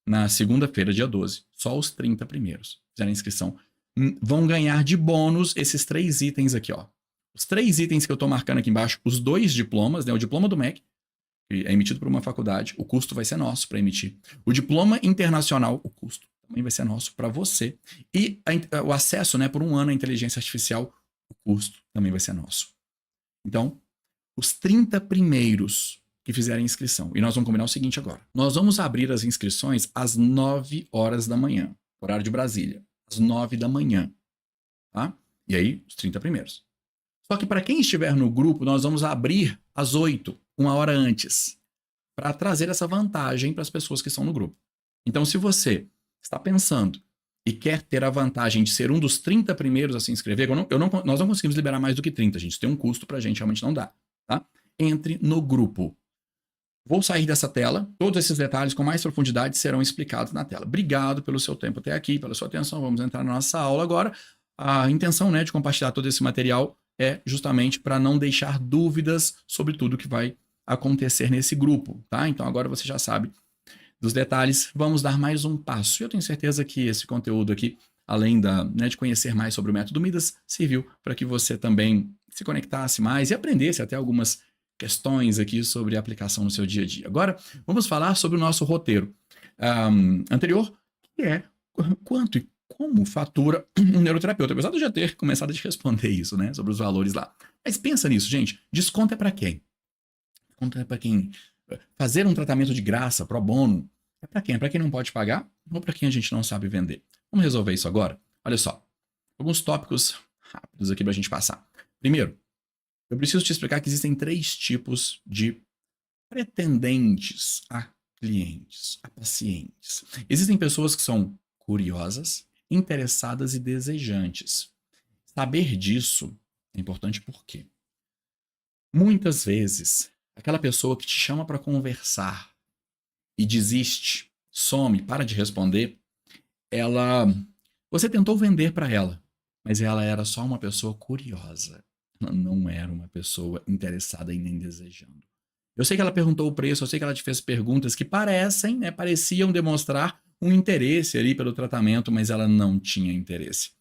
na segunda-feira, dia 12, só os 30 primeiros fizerem a inscrição, vão ganhar de bônus esses 3 itens aqui, ó. Os 3 itens que eu estou marcando aqui embaixo, os 2 diplomas, né, o diploma do MEC, que é emitido por uma faculdade, o custo vai ser nosso para emitir. O diploma internacional, o custo também vai ser nosso para você. E o acesso, né, por um ano à inteligência artificial, o custo também vai ser nosso. Então, os 30 primeiros que fizerem inscrição. E nós vamos combinar o seguinte agora. Nós vamos abrir as inscrições às 9 horas da manhã, horário de Brasília. Às 9 da manhã. Tá? E aí, os 30 primeiros. Só que para quem estiver no grupo, nós vamos abrir às 8, uma hora antes, para trazer essa vantagem para as pessoas que estão no grupo. Então, se você está pensando e quer ter a vantagem de ser um dos 30 primeiros a se inscrever, nós não conseguimos liberar mais do que 30, gente. Tem um custo para a gente, realmente não dá. Tá? Entre no grupo. Vou sair dessa tela. Todos esses detalhes com mais profundidade serão explicados na tela. Obrigado pelo seu tempo até aqui, pela sua atenção. Vamos entrar na nossa aula agora. A intenção, né, de compartilhar todo esse material é justamente para não deixar dúvidas sobre tudo que vai acontecer nesse grupo, tá? Então agora você já sabe dos detalhes. Vamos dar mais um passo. Eu tenho certeza que esse conteúdo aqui, além de conhecer mais sobre o método Midas, serviu para que você também se conectasse mais e aprendesse até algumas questões aqui sobre a aplicação no seu dia a dia. Agora, vamos falar sobre o nosso roteiro anterior, que é quanto e como fatura um neuroterapeuta. Apesar de eu já ter começado a te responder isso, né, sobre os valores lá. Mas pensa nisso, gente. Desconto é para quem? Desconto é para quem? Fazer um tratamento de graça, pro bono, é para quem? É para quem não pode pagar ou para quem a gente não sabe vender? Vamos resolver isso agora? Olha só. Alguns tópicos rápidos aqui para a gente passar. Primeiro, eu preciso te explicar que existem 3 tipos de pretendentes a clientes, a pacientes. Existem pessoas que são curiosas, interessadas e desejantes. Saber disso é importante porque muitas vezes aquela pessoa que te chama para conversar e desiste, some, para de responder, você tentou vender para ela, mas ela era só uma pessoa curiosa. Ela não era uma pessoa interessada e nem desejando. Eu sei que ela perguntou o preço, eu sei que ela te fez perguntas que pareciam demonstrar um interesse ali pelo tratamento, mas ela não tinha interesse.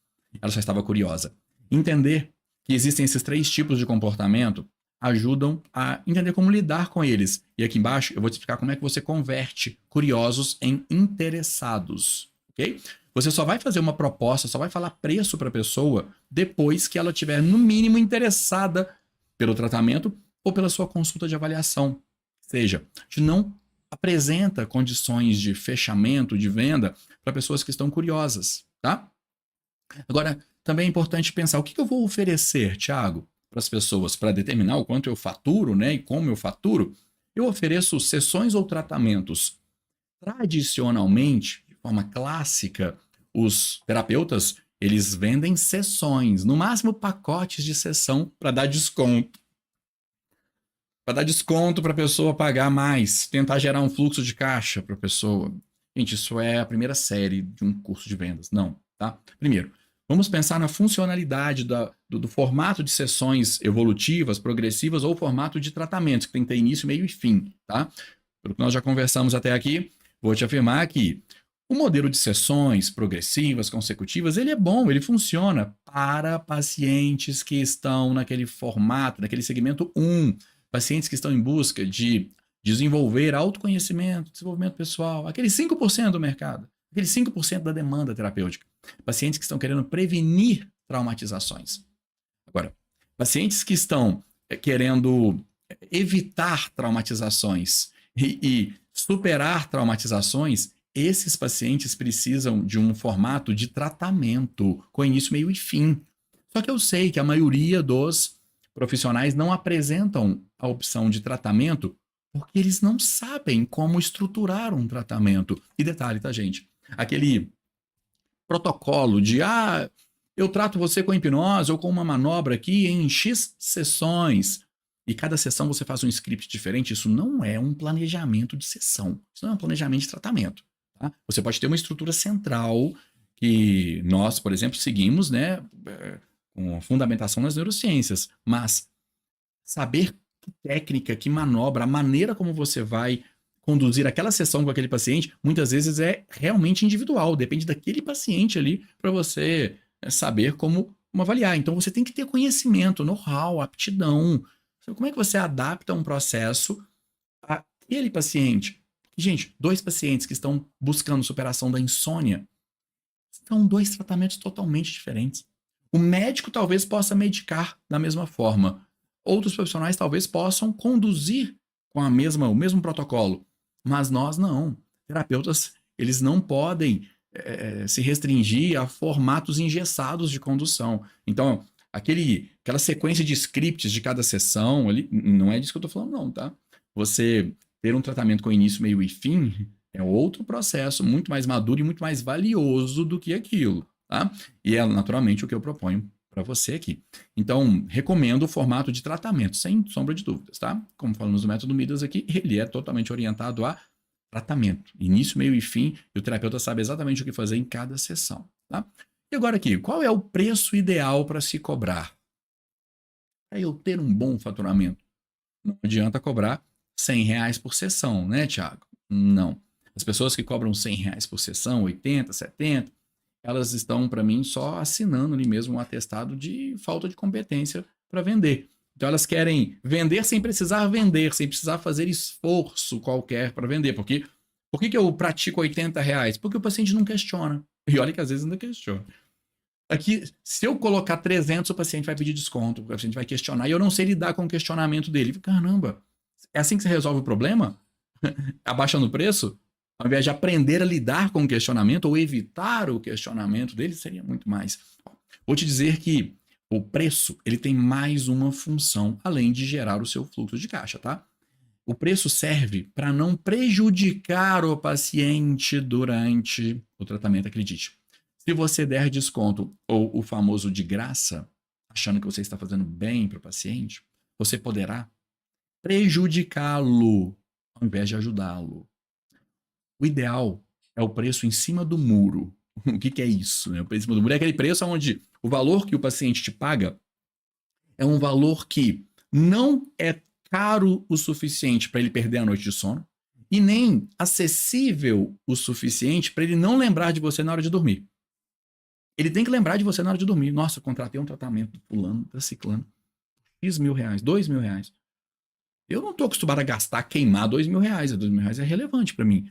Ela só estava curiosa. Entender que existem esses 3 tipos de comportamento ajudam a entender como lidar com eles. E aqui embaixo eu vou te explicar como é que você converte curiosos em interessados, ok? Você só vai fazer uma proposta, só vai falar preço para a pessoa depois que ela estiver, no mínimo, interessada pelo tratamento ou pela sua consulta de avaliação. Ou seja, a gente não apresenta condições de fechamento, de venda, para pessoas que estão curiosas, tá? Agora, também é importante pensar, o que eu vou oferecer, Thiago, para as pessoas, para determinar o quanto eu faturo, né, e como eu faturo? Eu ofereço sessões ou tratamentos. Tradicionalmente, de forma clássica, os terapeutas, eles vendem sessões, no máximo pacotes de sessão para dar desconto. Para dar desconto para a pessoa pagar mais, tentar gerar um fluxo de caixa para a pessoa. Gente, isso é a primeira série de um curso de vendas. Não, tá? Primeiro, vamos pensar na funcionalidade do formato de sessões evolutivas, progressivas ou formato de tratamentos, que tem que ter início, meio e fim, tá? Pelo que nós já conversamos até aqui, vou te afirmar que o modelo de sessões progressivas, consecutivas, ele é bom, ele funciona para pacientes que estão naquele formato, naquele segmento 1, pacientes que estão em busca de desenvolver autoconhecimento, desenvolvimento pessoal, aqueles 5% do mercado, aqueles 5% da demanda terapêutica. Pacientes que estão querendo prevenir traumatizações. Agora, pacientes que estão querendo evitar traumatizações e superar traumatizações, esses pacientes precisam de um formato de tratamento com início, meio e fim. Só que eu sei que a maioria dos profissionais não apresentam a opção de tratamento porque eles não sabem como estruturar um tratamento. E detalhe, tá, gente? Aquele protocolo de, eu trato você com hipnose ou com uma manobra aqui em X sessões. E cada sessão você faz um script diferente. Isso não é um planejamento de sessão. Isso não é um planejamento de tratamento. tá? Você pode ter uma estrutura central que nós, por exemplo, seguimos, né, com a fundamentação nas neurociências, mas saber que técnica, que manobra, a maneira como você vai conduzir aquela sessão com aquele paciente, muitas vezes é realmente individual, depende daquele paciente ali para você saber como avaliar. Então você tem que ter conhecimento, know-how, aptidão. Como é que você adapta um processo àquele paciente? Gente, 2 pacientes que estão buscando superação da insônia são 2 tratamentos totalmente diferentes. O médico talvez possa medicar da mesma forma. Outros profissionais talvez possam conduzir com o mesmo protocolo. Mas nós não. Terapeutas, eles não podem se restringir a formatos engessados de condução. Então, aquela sequência de scripts de cada sessão, ali, não é disso que eu estou falando não, tá? Você ter um tratamento com início, meio e fim é outro processo muito mais maduro e muito mais valioso do que aquilo, tá? E é naturalmente o que eu proponho para você aqui. Então, recomendo o formato de tratamento, sem sombra de dúvidas, tá? Como falamos do método Midas aqui, ele é totalmente orientado a tratamento, início, meio e fim, e o terapeuta sabe exatamente o que fazer em cada sessão, tá? E agora aqui, qual é o preço ideal para se cobrar? Para eu ter um bom faturamento. Não adianta cobrar R$100 por sessão, né, Thiago? Não. As pessoas que cobram R$100 por sessão, 80, 70, elas estão, para mim, só assinando ali mesmo um atestado de falta de competência para vender. Então elas querem vender sem precisar vender, sem precisar fazer esforço qualquer para vender. Por que eu pratico R$80? Porque o paciente não questiona. E olha que às vezes ainda questiona. Aqui, se eu colocar 300, o paciente vai pedir desconto, o paciente vai questionar, e eu não sei lidar com o questionamento dele. Caramba, é assim que você resolve o problema? Abaixando o preço? Ao invés de aprender a lidar com o questionamento ou evitar o questionamento dele, seria muito mais. Vou te dizer que o preço, ele tem mais uma função, além de gerar o seu fluxo de caixa, tá? O preço serve para não prejudicar o paciente durante o tratamento, acredite. Se você der desconto ou o famoso de graça, achando que você está fazendo bem para o paciente, você poderá prejudicá-lo ao invés de ajudá-lo. O ideal é o preço em cima do muro. O que é isso? Né? O preço em cima do muro é aquele preço onde o valor que o paciente te paga é um valor que não é caro o suficiente para ele perder a noite de sono e nem acessível o suficiente para ele não lembrar de você na hora de dormir. Ele tem que lembrar de você na hora de dormir. Nossa, eu contratei um tratamento do fulano, da ciclano. X R$1.000, R$2.000. Eu não estou acostumado a gastar, queimar R$2.000. R$2.000 é relevante para mim.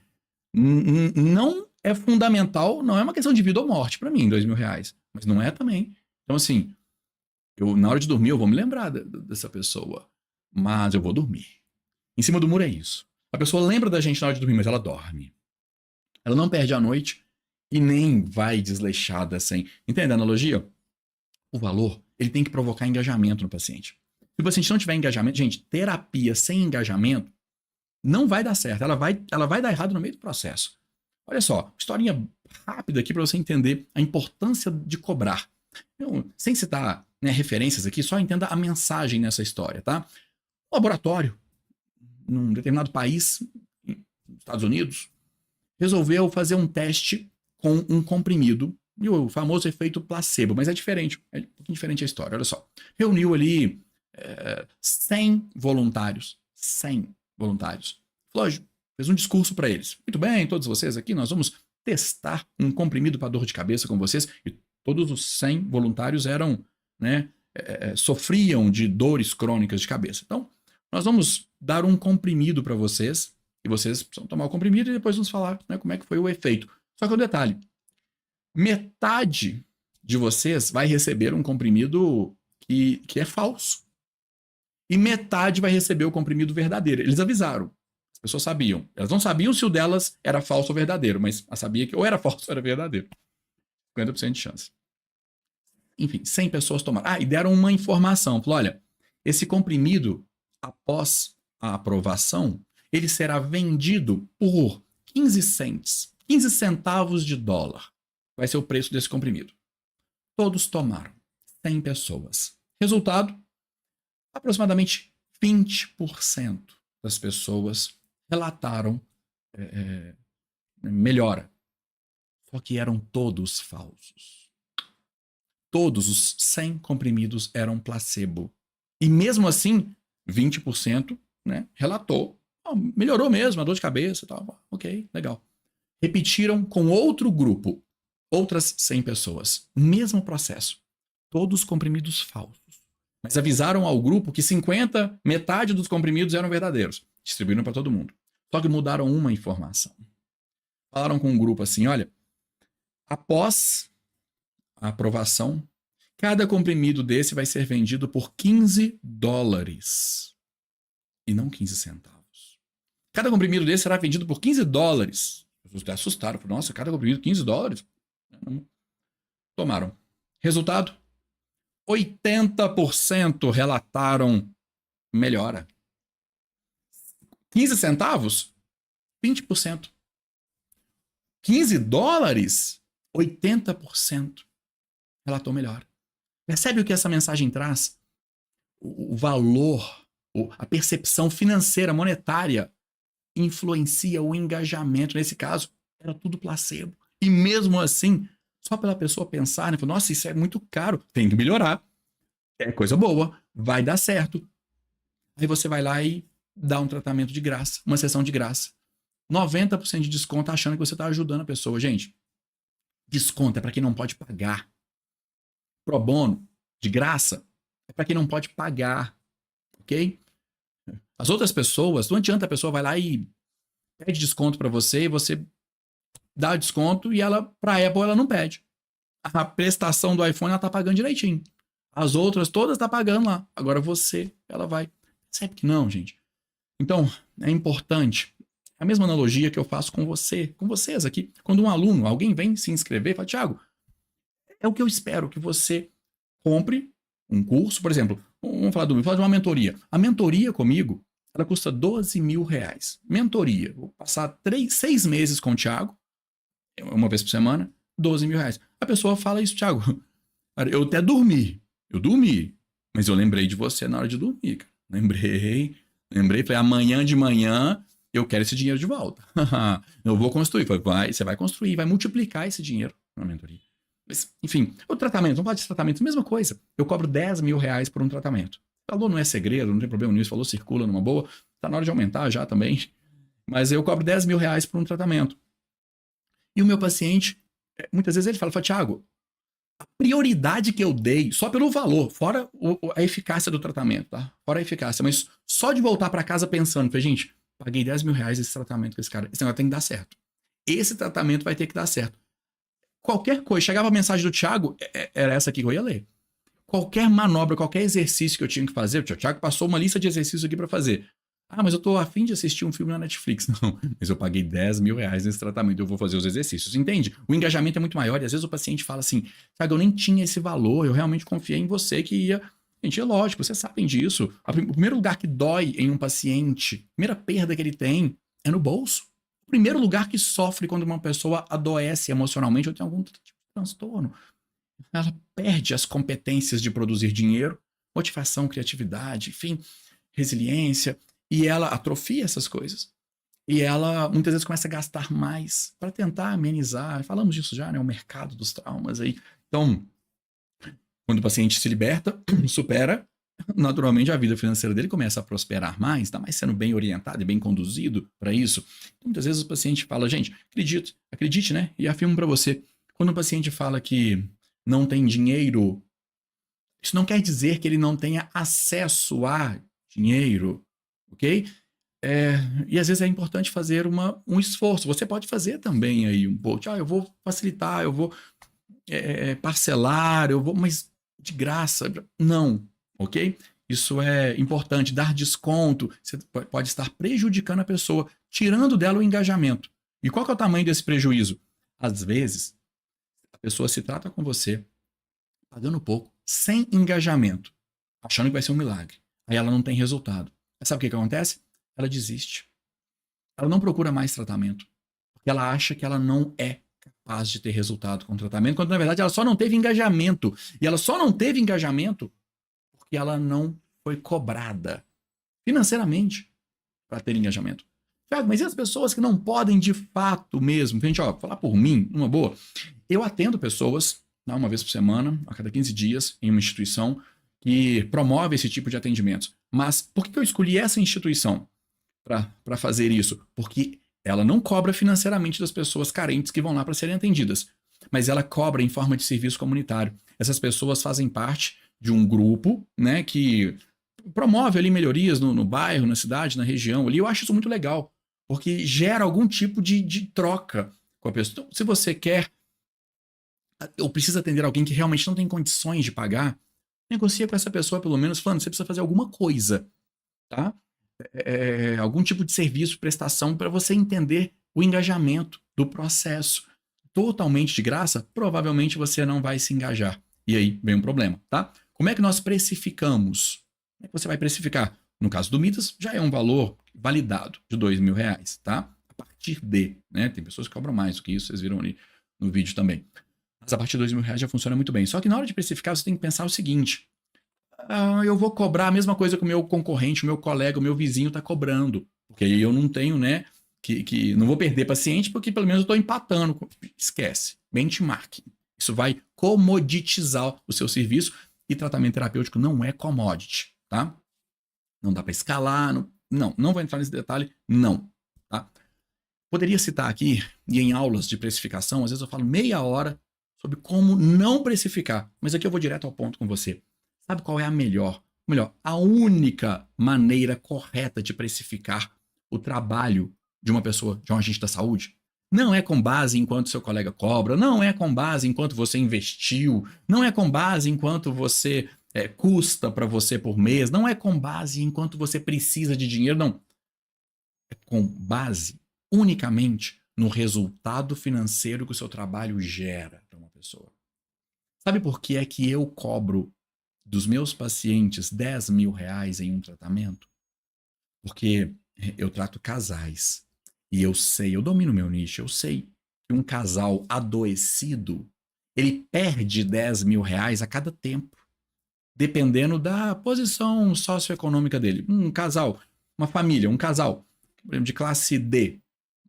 Não é fundamental, não é uma questão de vida ou morte para mim, R$2.000. Mas não é também. Então, assim, na hora de dormir, eu vou me lembrar dessa pessoa. Mas eu vou dormir. Em cima do muro é isso. A pessoa lembra da gente na hora de dormir, mas ela dorme. Ela não perde a noite e nem vai desleixada sem. Entende a analogia? O valor, ele tem que provocar engajamento no paciente. Se o paciente não tiver engajamento, gente, terapia sem engajamento não vai dar certo. Ela vai dar errado no meio do processo. Olha só, historinha rápida aqui para você entender a importância de cobrar. Sem citar referências aqui, só entenda a mensagem nessa história, tá? Um laboratório, num determinado país, nos Estados Unidos, resolveu fazer um teste com um comprimido, e o famoso efeito placebo, mas é diferente, é um pouquinho diferente a história, olha só. Reuniu ali 100 voluntários, 100 voluntários. Lógico, fez um discurso para eles. Muito bem, todos vocês aqui, nós vamos testar um comprimido para dor de cabeça com vocês, e todos os 100 voluntários eram, sofriam de dores crônicas de cabeça. Então, nós vamos dar um comprimido para vocês, e vocês precisam tomar o comprimido e depois nos falar como é que foi o efeito. Só que um detalhe, metade de vocês vai receber um comprimido que é falso. E metade vai receber o comprimido verdadeiro. Eles avisaram. As pessoas sabiam. Elas não sabiam se o delas era falso ou verdadeiro, mas sabia que ou era falso ou era verdadeiro. 50% de chance. Enfim, 100 pessoas tomaram. E deram uma informação. Falaram, olha, esse comprimido, após a aprovação, ele será vendido por 15 cents. 15 centavos de dólar. Vai ser o preço desse comprimido. Todos tomaram. 100 pessoas. Resultado, aproximadamente 20% das pessoas relataram melhora. Só que eram todos falsos. Todos os 100 comprimidos eram placebo. E mesmo assim, 20%, né, relatou. Melhorou mesmo, a dor de cabeça e tal. Ok, legal. Repetiram com outro grupo, outras 100 pessoas. Mesmo processo. Todos comprimidos falsos. Mas avisaram ao grupo que metade dos comprimidos eram verdadeiros. Distribuíram para todo mundo. Só que mudaram uma informação. Falaram com um grupo assim, olha, após a aprovação, cada comprimido desse vai ser vendido por $15. E não 15 centavos. Cada comprimido desse será vendido por $15. As pessoas assustaram. Falaram, nossa, cada comprimido $15? Tomaram. Resultado? 80% relataram melhora. 15 centavos? 20%. $15? 80% relatou melhor. Percebe o que essa mensagem traz? O valor, a percepção financeira, monetária, influencia o engajamento. Nesse caso, era tudo placebo. E mesmo assim, só pela pessoa pensar, né, nossa, isso é muito caro, tem que melhorar. É coisa boa, vai dar certo. Aí você vai lá e dá um tratamento de graça, uma sessão de graça. 90% de desconto achando que você está ajudando a pessoa. Gente, desconto é para quem não pode pagar. Pro bono, de graça, é para quem não pode pagar. Ok? As outras pessoas, não adianta a pessoa vai lá e pede desconto para você e você dá desconto e ela, para a Apple, ela não pede. A prestação do iPhone ela tá pagando direitinho. As outras todas tá pagando lá. Agora você, ela vai. Percebe que não, gente? Então, é importante. A mesma analogia que eu faço com vocês aqui. Quando um aluno, alguém vem se inscrever e fala, Thiago, é o que eu espero que você compre um curso, por exemplo, vamos falar de uma mentoria. A mentoria comigo, ela custa R$12 mil. Mentoria. Vou passar 6 meses com o Thiago, uma vez por semana, R$12 mil. A pessoa fala isso, Thiago, eu até dormi. Eu dormi, mas eu lembrei de você na hora de dormir, cara. Lembrei, falei, amanhã de manhã eu quero esse dinheiro de volta. Eu vou construir. Falei, você vai construir, vai multiplicar esse dinheiro na mentoria. Mas, enfim, o tratamento, vamos falar de tratamento, mesma coisa. Eu cobro R$10 mil por um tratamento. Falou, não é segredo, não tem problema nisso, falou, circula numa boa. Tá na hora de aumentar já também. Mas eu cobro R$10 mil por um tratamento. E o meu paciente, muitas vezes ele fala, Thiago, a prioridade que eu dei, só pelo valor, fora a eficácia do tratamento, tá? Fora a eficácia, mas só de voltar para casa pensando, falei, gente, paguei R$10 mil esse tratamento com esse cara, esse negócio tem que dar certo. Esse tratamento vai ter que dar certo. Qualquer coisa, chegava a mensagem do Thiago, era essa aqui que eu ia ler. Qualquer manobra, qualquer exercício que eu tinha que fazer, o Thiago passou uma lista de exercícios aqui para fazer. Ah, mas eu tô a fim de assistir um filme na Netflix. Não, mas eu paguei R$10 mil nesse tratamento, eu vou fazer os exercícios. Entende? O engajamento é muito maior e às vezes o paciente fala assim, Thiago, eu nem tinha esse valor, eu realmente confiei em você que ia... Gente, é lógico, vocês sabem disso. O primeiro lugar que dói em um paciente, a primeira perda que ele tem é no bolso. O primeiro lugar que sofre quando uma pessoa adoece emocionalmente ou tem algum tipo de transtorno. Ela perde as competências de produzir dinheiro, motivação, criatividade, enfim, resiliência... E ela atrofia essas coisas. E ela, muitas vezes, começa a gastar mais para tentar amenizar. Falamos disso já, né? O mercado dos traumas aí. Então, quando o paciente se liberta, supera, naturalmente a vida financeira dele começa a prosperar mais, está mais sendo bem orientado e bem conduzido para isso. Então, muitas vezes o paciente fala, gente, acredite, né? E afirmo para você, quando o paciente fala que não tem dinheiro, isso não quer dizer que ele não tenha acesso a dinheiro. Ok? E às vezes é importante fazer um esforço. Você pode fazer também aí um pouco. Eu vou facilitar, eu vou parcelar, mas de graça. Não, ok? Isso é importante. Dar desconto, você pode estar prejudicando a pessoa, tirando dela o engajamento. E qual que é o tamanho desse prejuízo? Às vezes, a pessoa se trata com você, pagando pouco, sem engajamento, achando que vai ser um milagre. Aí ela não tem resultado. Sabe o que acontece? Ela desiste. Ela não procura mais tratamento. Porque ela acha que ela não é capaz de ter resultado com o tratamento, quando na verdade ela só não teve engajamento. E ela só não teve engajamento porque ela não foi cobrada financeiramente para ter engajamento. Thiago, mas e as pessoas que não podem de fato mesmo? Gente, ó, falar por mim, uma boa. Eu atendo pessoas, tá, uma vez por semana, a cada 15 dias, em uma instituição que promove esse tipo de atendimentos. Mas por que eu escolhi essa instituição para fazer isso? Porque ela não cobra financeiramente das pessoas carentes que vão lá para serem atendidas, mas ela cobra em forma de serviço comunitário. Essas pessoas fazem parte de um grupo, né, que promove ali melhorias no bairro, na cidade, na região ali. Eu acho isso muito legal, porque gera algum tipo de troca com a pessoa. Então, se você quer ou precisa atender alguém que realmente não tem condições de pagar, negocia com essa pessoa pelo menos falando, você precisa fazer alguma coisa, tá? Algum tipo de serviço, prestação, para você entender o engajamento do processo. Totalmente de graça, provavelmente você não vai se engajar. E aí vem um problema, tá? Como é que nós precificamos? Como é que você vai precificar? No caso do Midas, já é um valor validado de R$2.000, tá? A partir de, né? Tem pessoas que cobram mais do que isso, vocês viram ali no vídeo também. Mas a partir de R$2.000 já funciona muito bem. Só que na hora de precificar, você tem que pensar o seguinte: eu vou cobrar a mesma coisa que o meu concorrente, o meu colega, o meu vizinho está cobrando. Porque aí eu não tenho, né? Que não vou perder paciente, porque pelo menos eu estou empatando. Esquece. Benchmarking. Isso vai comoditizar o seu serviço, e tratamento terapêutico não é commodity, tá? Não dá para escalar, não vou entrar nesse detalhe, não, tá? Poderia citar aqui, e em aulas de precificação, às vezes eu falo meia hora sobre como não precificar, mas aqui eu vou direto ao ponto com você. Sabe qual é a melhor, a única maneira correta de precificar o trabalho de uma pessoa, de um agente da saúde? Não é com base em quanto seu colega cobra, não é com base em quanto você investiu, não é com base em quanto você custa para você por mês, não é com base em quanto você precisa de dinheiro, não. É com base unicamente no resultado financeiro que o seu trabalho gera para uma pessoa. Sabe por que é que eu cobro dos meus pacientes R$10.000 em um tratamento? Porque eu trato casais. E eu domino meu nicho, eu sei que um casal adoecido, ele perde R$10.000 a cada tempo, dependendo da posição socioeconômica dele. Um casal, uma família, um casal, por exemplo, de classe D,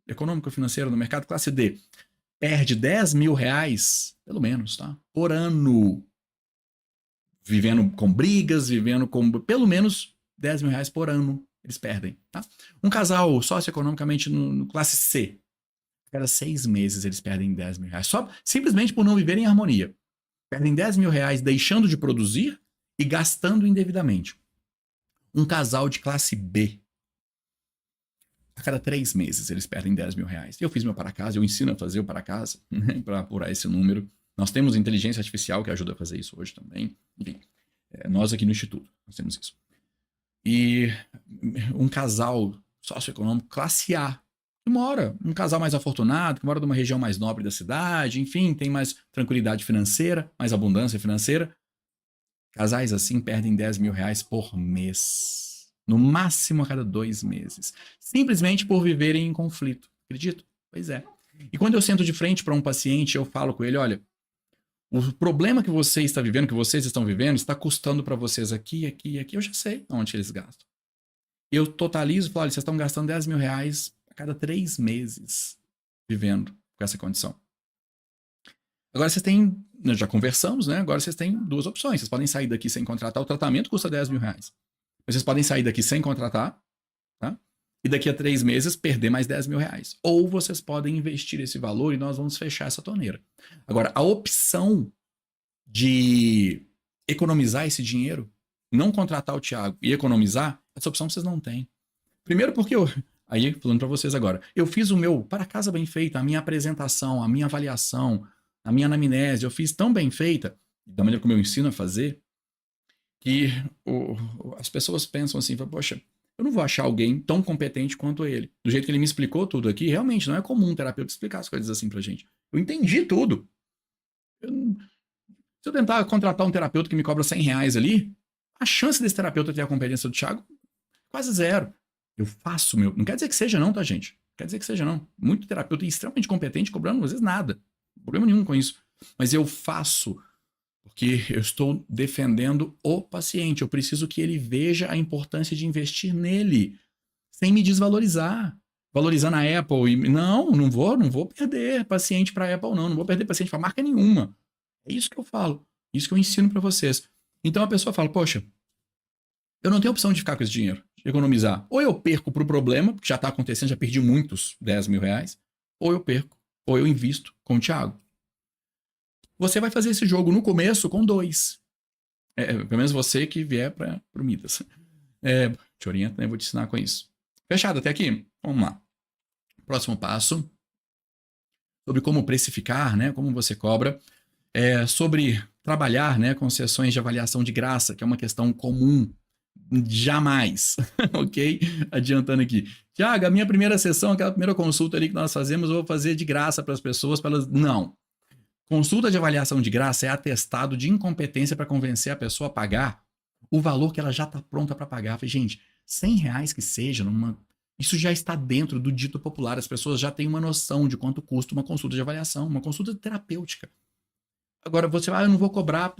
econômico-financeiro no mercado classe D, perde R$10.000, pelo menos, tá? Por ano, vivendo com brigas, vivendo com pelo menos R$10.000 por ano. Eles perdem, tá? Um casal socioeconomicamente no classe C, a cada 6 meses eles perdem R$10.000. Só simplesmente por não viverem em harmonia. Perdem R$10.000 deixando de produzir e gastando indevidamente. Um casal de classe B, a cada 3 meses eles perdem R$10.000. Eu fiz meu para casa, eu ensino a fazer o para casa, né, para apurar esse número. Nós temos inteligência artificial que ajuda a fazer isso hoje também. Enfim, nós aqui no Instituto, nós temos isso. E um casal socioeconômico classe A, que mora, um casal mais afortunado, que mora numa região mais nobre da cidade, enfim, tem mais tranquilidade financeira, mais abundância financeira. Casais assim perdem R$10.000 por mês. No máximo a cada 2 meses. Simplesmente por viverem em conflito. Acredito? Pois é. E quando eu sento de frente para um paciente, eu falo com ele, olha, o problema que você está vivendo, que vocês estão vivendo, está custando para vocês aqui, aqui e aqui. Eu já sei onde eles gastam. Eu totalizo e falo, olha, vocês estão gastando R$10.000 a cada 3 meses vivendo com essa condição. Agora vocês têm, nós já conversamos, né? Agora vocês têm 2 opções. Vocês podem sair daqui sem contratar, o tratamento custa R$10.000. Mas vocês podem sair daqui sem contratar, tá? E daqui a 3 meses perder mais R$10.000. Ou vocês podem investir esse valor e nós vamos fechar essa torneira. Agora, a opção de economizar esse dinheiro, não contratar o Thiago e economizar, essa opção vocês não têm. Primeiro porque aí falando para vocês agora, eu fiz o meu para casa bem feito, a minha apresentação, a minha avaliação, a minha anamnese, eu fiz tão bem feita, da maneira como eu ensino a fazer, que as pessoas pensam assim, poxa, eu não vou achar alguém tão competente quanto ele. Do jeito que ele me explicou tudo aqui, realmente não é comum um terapeuta explicar as coisas assim pra gente. Eu entendi tudo. Se eu tentar contratar um terapeuta que me cobra R$100 ali, a chance desse terapeuta ter a competência do Thiago é quase zero. Eu faço meu... Não quer dizer que seja não, tá, gente? Não quer dizer que seja não. Muito terapeuta extremamente competente cobrando, às vezes, nada. Não tem problema nenhum com isso. Mas eu faço porque eu estou defendendo o paciente. Eu preciso que ele veja a importância de investir nele, sem me desvalorizar. valorizando a Apple. E não vou perder paciente para Apple, não vou perder paciente para marca nenhuma. É isso que eu falo, isso que eu ensino para vocês. Então a pessoa fala, poxa, eu não tenho opção de ficar com esse dinheiro, de economizar. Ou eu perco pro problema, porque já está acontecendo, já perdi muitos 10 mil reais, ou eu perco, ou eu invisto com o Thiago. Você vai fazer esse jogo no começo com 2. Pelo menos você que vier para o Midas. Te oriento, né? Vou te ensinar com isso. Fechado até aqui? Vamos lá. Próximo passo. Sobre como precificar, né? Como você cobra. Sobre trabalhar, né? Com sessões de avaliação de graça, que é uma questão comum. Jamais. Ok? Adiantando aqui. Tiago, a minha primeira sessão, aquela primeira consulta ali que nós fazemos, eu vou fazer de graça para as pessoas, para elas... Não. Consulta de avaliação de graça é atestado de incompetência para convencer a pessoa a pagar o valor que ela já está pronta para pagar. Falei, gente, R$100 que seja, isso já está dentro do dito popular. As pessoas já têm uma noção de quanto custa uma consulta de avaliação, uma consulta terapêutica. Agora, você vai, eu não vou cobrar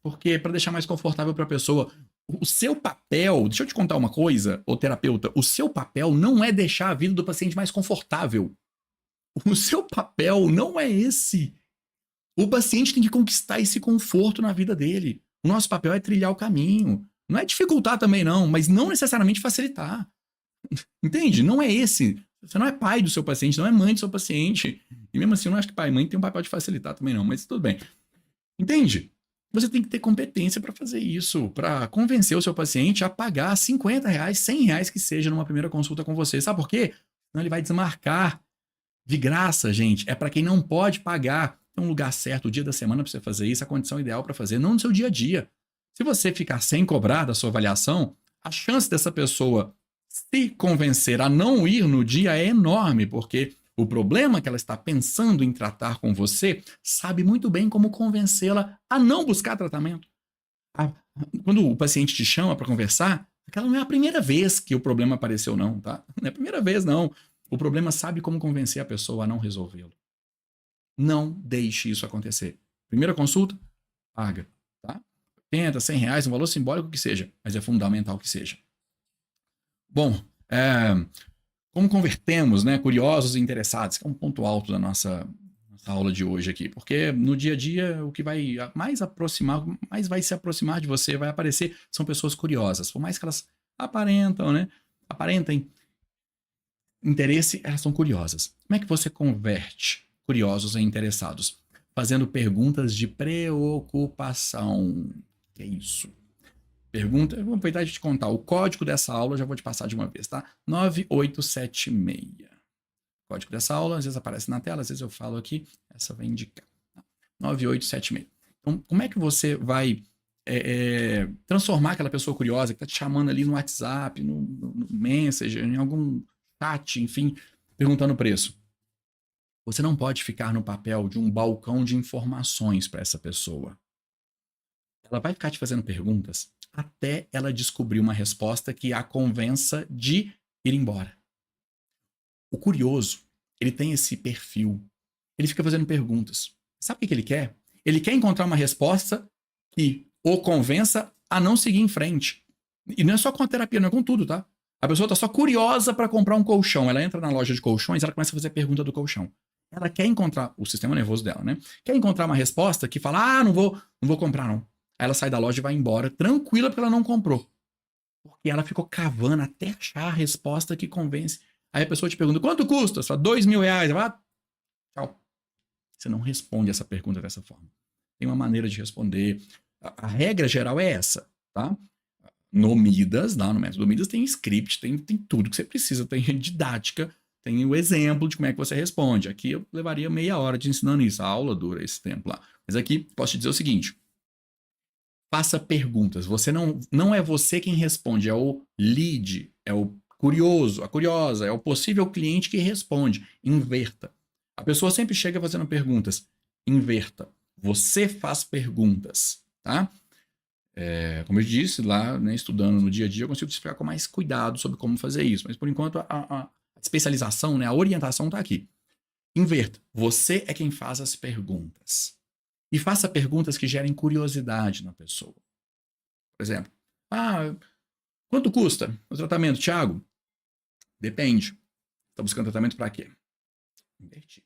porque para deixar mais confortável para a pessoa. O seu papel, deixa eu te contar uma coisa, ô terapeuta, o seu papel não é deixar a vida do paciente mais confortável. O seu papel não é esse. O paciente tem que conquistar esse conforto na vida dele. O nosso papel é trilhar o caminho. Não é dificultar também não, mas não necessariamente facilitar. Entende? Não é esse. Você não é pai do seu paciente, não é mãe do seu paciente. E mesmo assim, eu não acho que pai e mãe tem um papel de facilitar também não, mas tudo bem. Entende? Você tem que ter competência para fazer isso, para convencer o seu paciente a pagar R$50, R$100 que seja numa primeira consulta com você. Sabe por quê? Senão ele vai desmarcar. De graça, gente, é para quem não pode pagar. Tem um lugar certo, o dia da semana para você fazer isso, a condição ideal para fazer, não no seu dia a dia. Se você ficar sem cobrar da sua avaliação, a chance dessa pessoa se convencer a não ir no dia é enorme, porque o problema que ela está pensando em tratar com você sabe muito bem como convencê-la a não buscar tratamento. Quando o paciente te chama para conversar, aquela não é a primeira vez que o problema apareceu, não, tá? Não é a primeira vez, não. O problema sabe como convencer a pessoa a não resolvê-lo. Não deixe isso acontecer. Primeira consulta, paga, tá? R$80, R$100, um valor simbólico que seja, mas é fundamental que seja. Bom, como convertemos, né, curiosos e interessados, que é um ponto alto da nossa aula de hoje aqui, porque no dia a dia o que vai mais vai se aproximar de você, vai aparecer, são pessoas curiosas, por mais que elas aparentem interesse, elas são curiosas. Como é que você converte curiosos em interessados? Fazendo perguntas de preocupação. Que é isso? Pergunta, eu vou aproveitar de te contar. O código dessa aula eu já vou te passar de uma vez, tá? 9876. O código dessa aula, às vezes aparece na tela, às vezes eu falo aqui, essa vai indicar. 9876. Então, como é que você vai transformar aquela pessoa curiosa que está te chamando ali no WhatsApp, no Messenger, em algum chat, enfim, perguntando o preço? Você não pode ficar no papel de um balcão de informações para essa pessoa. Ela vai ficar te fazendo perguntas até ela descobrir uma resposta que a convença de ir embora. O curioso, ele tem esse perfil. Ele fica fazendo perguntas. Sabe o que ele quer? Ele quer encontrar uma resposta que o convença a não seguir em frente. E não é só com a terapia, não é com tudo, tá? A pessoa está só curiosa para comprar um colchão. Ela entra na loja de colchões, ela começa a fazer pergunta do colchão. Ela quer encontrar, o sistema nervoso dela, né? Quer encontrar uma resposta que fala, não vou comprar não. Aí ela sai da loja e vai embora, tranquila porque ela não comprou. Porque ela ficou cavando até achar a resposta que convence. Aí a pessoa te pergunta, quanto custa? Você fala, R$2.000. Ela fala, tchau. Você não responde essa pergunta dessa forma. Tem uma maneira de responder. A regra geral é essa, tá? No Midas, lá no método Midas, tem script, tem tudo que você precisa, tem didática, tem o exemplo de como é que você responde. Aqui eu levaria meia hora de ensinando isso, a aula dura esse tempo lá. Mas aqui posso te dizer o seguinte, faça perguntas, você não é você quem responde, é o lead, é o curioso, a curiosa, é o possível cliente que responde. Inverta. A pessoa sempre chega fazendo perguntas, inverta. Você faz perguntas, tá? Como eu disse, lá, né, estudando no dia a dia, eu consigo te explicar com mais cuidado sobre como fazer isso. Mas, por enquanto, a especialização, né, a orientação está aqui. Inverta. Você é quem faz as perguntas. E faça perguntas que gerem curiosidade na pessoa. Por exemplo, quanto custa o tratamento, Thiago? Depende. Tá buscando tratamento para quê? Inverti.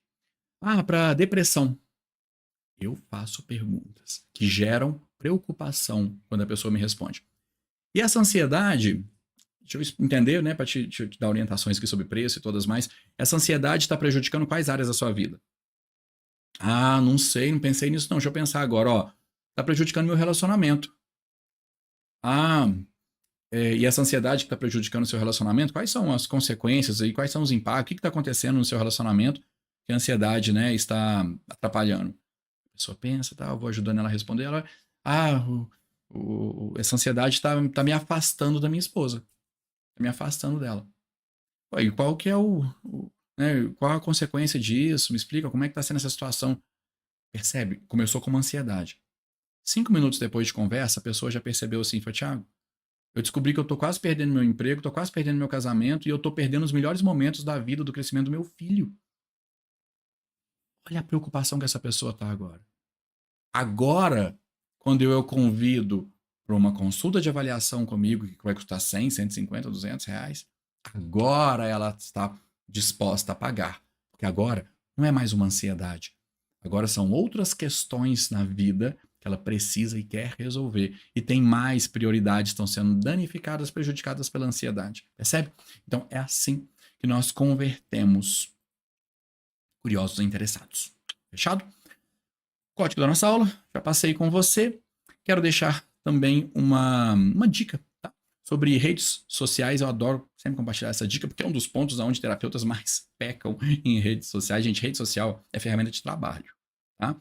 Para depressão. Eu faço perguntas que geram preocupação quando a pessoa me responde. E essa ansiedade, deixa eu entender, né, para te dar orientações aqui sobre preço e todas mais. Essa ansiedade está prejudicando quais áreas da sua vida? Não sei, não pensei nisso não. Deixa eu pensar agora, ó. Tá prejudicando meu relacionamento. E essa ansiedade que está prejudicando o seu relacionamento, quais são as consequências aí, quais são os impactos, o que está acontecendo no seu relacionamento que a ansiedade, né, está atrapalhando? A pessoa pensa, tá, eu vou ajudando ela a responder, ela, essa ansiedade está me afastando da minha esposa, está me afastando dela. E qual que é né, qual a consequência disso? Me explica como é que está sendo essa situação. Percebe? Começou com uma ansiedade. 5 minutos depois de conversa, a pessoa já percebeu assim, foi, Thiago, eu descobri que eu tô quase perdendo meu emprego, tô quase perdendo meu casamento e eu tô perdendo os melhores momentos da vida, do crescimento do meu filho. Olha a preocupação que essa pessoa tá agora. Agora, quando eu convido para uma consulta de avaliação comigo, que vai custar 100, 150, 200 reais, agora ela está disposta a pagar. Porque agora não é mais uma ansiedade. Agora são outras questões na vida que ela precisa e quer resolver. E tem mais prioridades que estão sendo danificadas, prejudicadas pela ansiedade. Percebe? Então é assim que nós convertemos curiosos a interessados. Fechado? Código da nossa aula, já passei com você. Quero deixar também uma dica, tá? Sobre redes sociais. Eu adoro sempre compartilhar essa dica, porque é um dos pontos onde terapeutas mais pecam em redes sociais. Gente, rede social é ferramenta de trabalho, tá?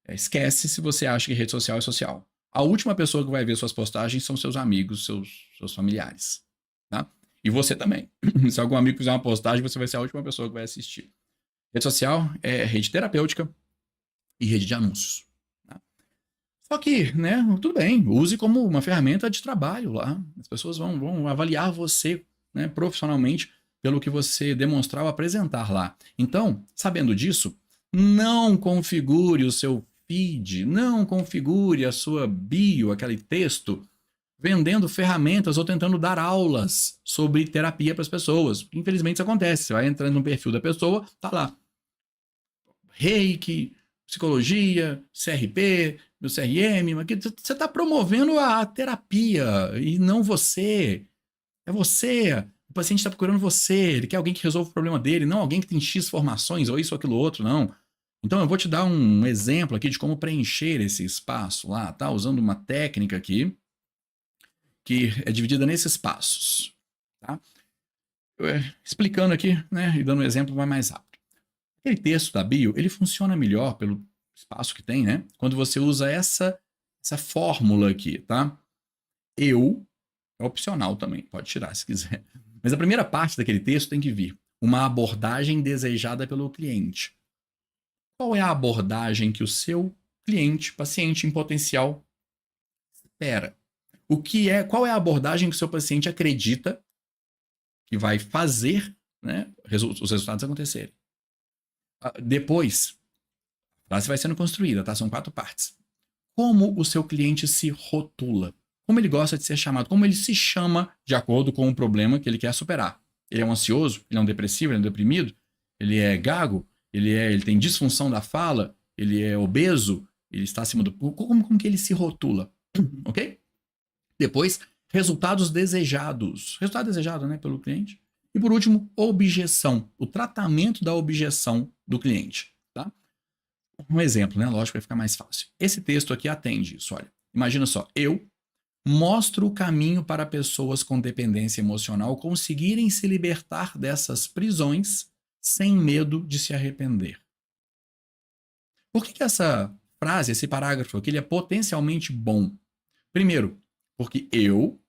Esquece se você acha que rede social é social. A última pessoa que vai ver suas postagens são seus amigos, seus familiares, tá? E você também. Se algum amigo fizer uma postagem, você vai ser a última pessoa que vai assistir. Rede social é rede terapêutica e rede de anúncios. Tá? Só que, né, tudo bem, use como uma ferramenta de trabalho lá. As pessoas vão avaliar você, né, profissionalmente pelo que você demonstrar ou apresentar lá. Então, sabendo disso, não configure o seu feed, não configure a sua bio, aquele texto, vendendo ferramentas ou tentando dar aulas sobre terapia para as pessoas. Infelizmente isso acontece. Você vai entrando no perfil da pessoa, tá lá. Reiki, psicologia, CRP, meu CRM, você está promovendo a terapia e não você. É você. O paciente está procurando você, ele quer alguém que resolva o problema dele, não alguém que tem X formações ou isso ou aquilo outro, não. Então eu vou te dar um exemplo aqui de como preencher esse espaço lá, tá? Usando uma técnica aqui que é dividida nesses passos, tá? Explicando aqui, né, e dando um exemplo vai mais rápido. Aquele texto da bio, ele funciona melhor pelo espaço que tem, né? Quando você usa essa fórmula aqui, tá? É opcional também, pode tirar se quiser. Mas a primeira parte daquele texto tem que vir uma abordagem desejada pelo cliente. Qual é a abordagem que o seu cliente, paciente em potencial, espera? Qual é a abordagem que o seu paciente acredita que vai fazer, né, os resultados acontecerem? Depois, a frase vai sendo construída, tá? São 4 partes. Como o seu cliente se rotula? Como ele gosta de ser chamado? Como ele se chama de acordo com o problema que ele quer superar? Ele é um ansioso? Ele é um depressivo? Ele é um deprimido? Ele é gago? Ele tem disfunção da fala? Ele é obeso? Ele está acima do... Como que ele se rotula? Ok? Depois, resultados desejados. Resultado desejado, né, pelo cliente. E por último, objeção. O tratamento da objeção do cliente. Tá? Um exemplo, né? Lógico, vai ficar mais fácil. Esse texto aqui atende isso. Olha, imagina só. Eu mostro o caminho para pessoas com dependência emocional conseguirem se libertar dessas prisões sem medo de se arrepender. Por que essa frase, esse parágrafo aqui, ele é potencialmente bom? Primeiro, porque eu,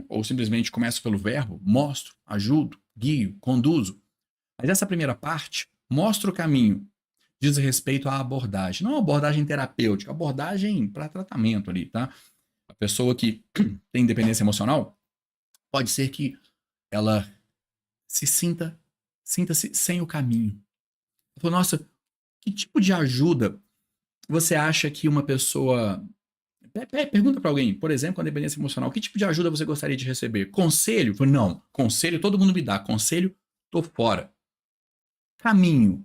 ou simplesmente começo pelo verbo, mostro, ajudo, guio, conduzo. Mas essa primeira parte mostra o caminho, diz respeito à abordagem. Não a abordagem terapêutica, a abordagem para tratamento ali, tá? A pessoa que tem dependência emocional, pode ser que ela sinta-se sem o caminho. Falou, nossa, que tipo de ajuda você acha que uma pessoa... Pergunta para alguém, por exemplo, com a dependência emocional, que tipo de ajuda você gostaria de receber? Conselho? Não, conselho todo mundo me dá. Conselho tô fora. Caminho.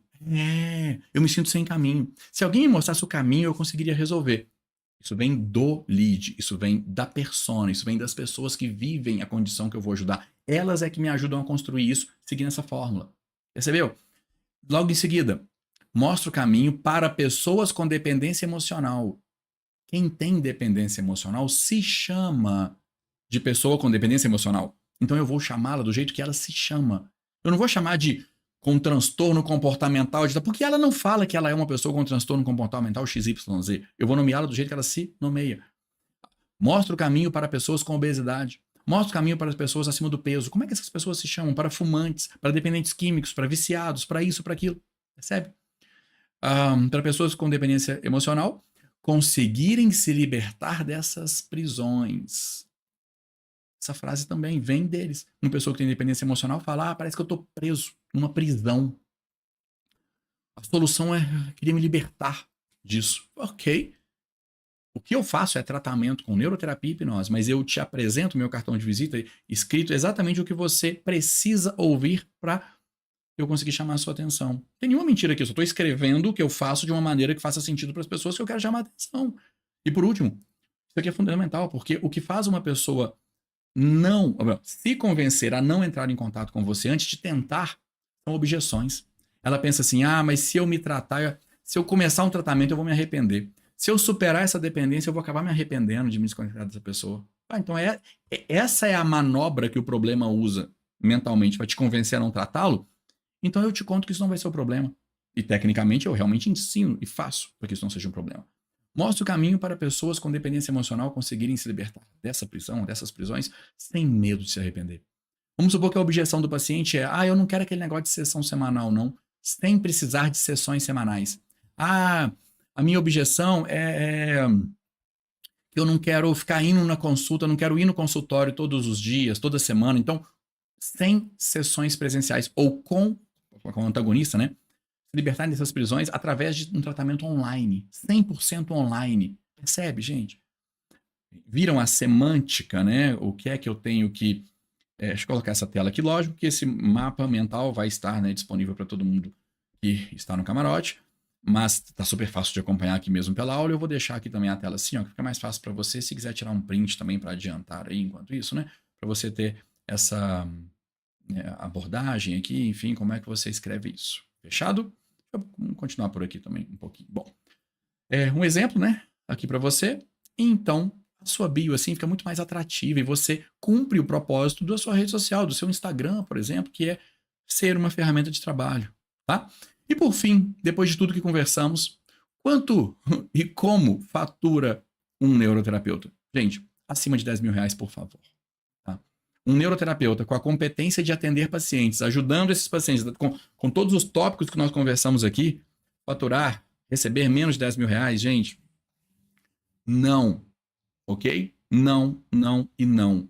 Eu me sinto sem caminho. Se alguém me mostrasse o caminho, eu conseguiria resolver. Isso vem do lead, isso vem da persona, isso vem das pessoas que vivem a condição que eu vou ajudar. Elas é que me ajudam a construir isso seguindo essa fórmula. Percebeu? Logo em seguida, mostra o caminho para pessoas com dependência emocional. Quem tem dependência emocional se chama de pessoa com dependência emocional. Então eu vou chamá-la do jeito que ela se chama. Eu não vou chamar de com transtorno comportamental, porque ela não fala que ela é uma pessoa com transtorno comportamental XYZ. Eu vou nomeá-la do jeito que ela se nomeia. Mostra o caminho para pessoas com obesidade. Mostra o caminho para as pessoas acima do peso. Como é que essas pessoas se chamam? Para fumantes, para dependentes químicos, para viciados, para isso, para aquilo. Percebe? Para pessoas com dependência emocional conseguirem se libertar dessas prisões. Essa frase também vem deles. Uma pessoa que tem dependência emocional fala, parece que eu estou preso numa prisão. A solução é, eu queria me libertar disso. Ok. O que eu faço é tratamento com neuroterapia e hipnose, mas eu te apresento meu cartão de visita escrito exatamente o que você precisa ouvir para eu conseguir chamar a sua atenção. Não tem nenhuma mentira aqui, eu só estou escrevendo o que eu faço de uma maneira que faça sentido para as pessoas que eu quero chamar a atenção. E por último, isso aqui é fundamental, porque o que faz uma pessoa se convencer a não entrar em contato com você antes de tentar, são objeções. Ela pensa assim, mas se eu me tratar, se eu começar um tratamento eu vou me arrepender. Se eu superar essa dependência eu vou acabar me arrependendo de me desconectar dessa pessoa. Então essa é a manobra que o problema usa mentalmente para te convencer a não tratá-lo. Então eu te conto que isso não vai ser o problema. E tecnicamente eu realmente ensino e faço para que isso não seja um problema. Mostra o caminho para pessoas com dependência emocional conseguirem se libertar dessa prisão, dessas prisões, sem medo de se arrepender. Vamos supor que a objeção do paciente é, eu não quero aquele negócio de sessão semanal, não, sem precisar de sessões semanais. A minha objeção é que eu não quero ficar indo na consulta, não quero ir no consultório todos os dias, toda semana, então, sem sessões presenciais ou com o antagonista, né? Se libertar dessas prisões através de um tratamento online, 100% online. Percebe, gente? Viram a semântica, né? O que é que eu tenho que... deixa eu colocar essa tela aqui. Lógico que esse mapa mental vai estar, né, disponível para todo mundo que está no camarote, mas tá super fácil de acompanhar aqui mesmo pela aula. Eu vou deixar aqui também a tela assim, que fica mais fácil para você, se quiser tirar um print também para adiantar aí enquanto isso, né? Para você ter essa abordagem aqui, enfim, como é que você escreve isso. Fechado? Vamos continuar por aqui também um pouquinho. Bom, um exemplo, né, aqui para você. Então, a sua bio assim fica muito mais atrativa e você cumpre o propósito da sua rede social, do seu Instagram, por exemplo, que é ser uma ferramenta de trabalho, tá? E por fim, depois de tudo que conversamos, quanto e como fatura um neuroterapeuta? Gente, acima de 10 mil reais, por favor. Tá? Um neuroterapeuta com a competência de atender pacientes, ajudando esses pacientes com todos os tópicos que nós conversamos aqui, faturar, receber menos de 10 mil reais, gente, não. Ok? Não, não e não.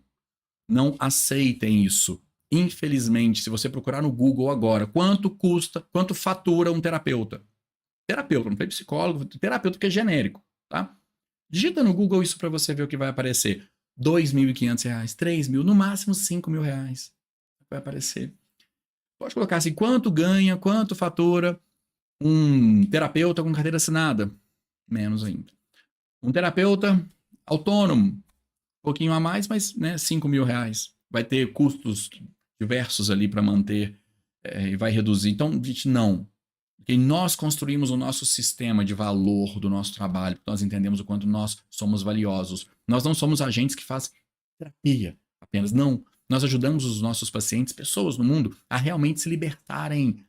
Não aceitem isso. Infelizmente, se você procurar no Google agora, quanto fatura um terapeuta? Terapeuta, não foi psicólogo, terapeuta que é genérico, tá? Digita no Google isso para você ver o que vai aparecer. R$2.500, 3 mil, no máximo 5 mil reais. Vai aparecer. Pode colocar assim, quanto ganha, quanto fatura um terapeuta com carteira assinada? Menos ainda. Um terapeuta autônomo, um pouquinho a mais, mas, né, 5 mil reais. Vai ter custos diversos ali para manter e vai reduzir. Então, gente, não. Porque nós construímos o nosso sistema de valor do nosso trabalho, porque nós entendemos o quanto nós somos valiosos. Nós não somos agentes que fazem terapia apenas, não. Nós ajudamos os nossos pacientes, pessoas no mundo, a realmente se libertarem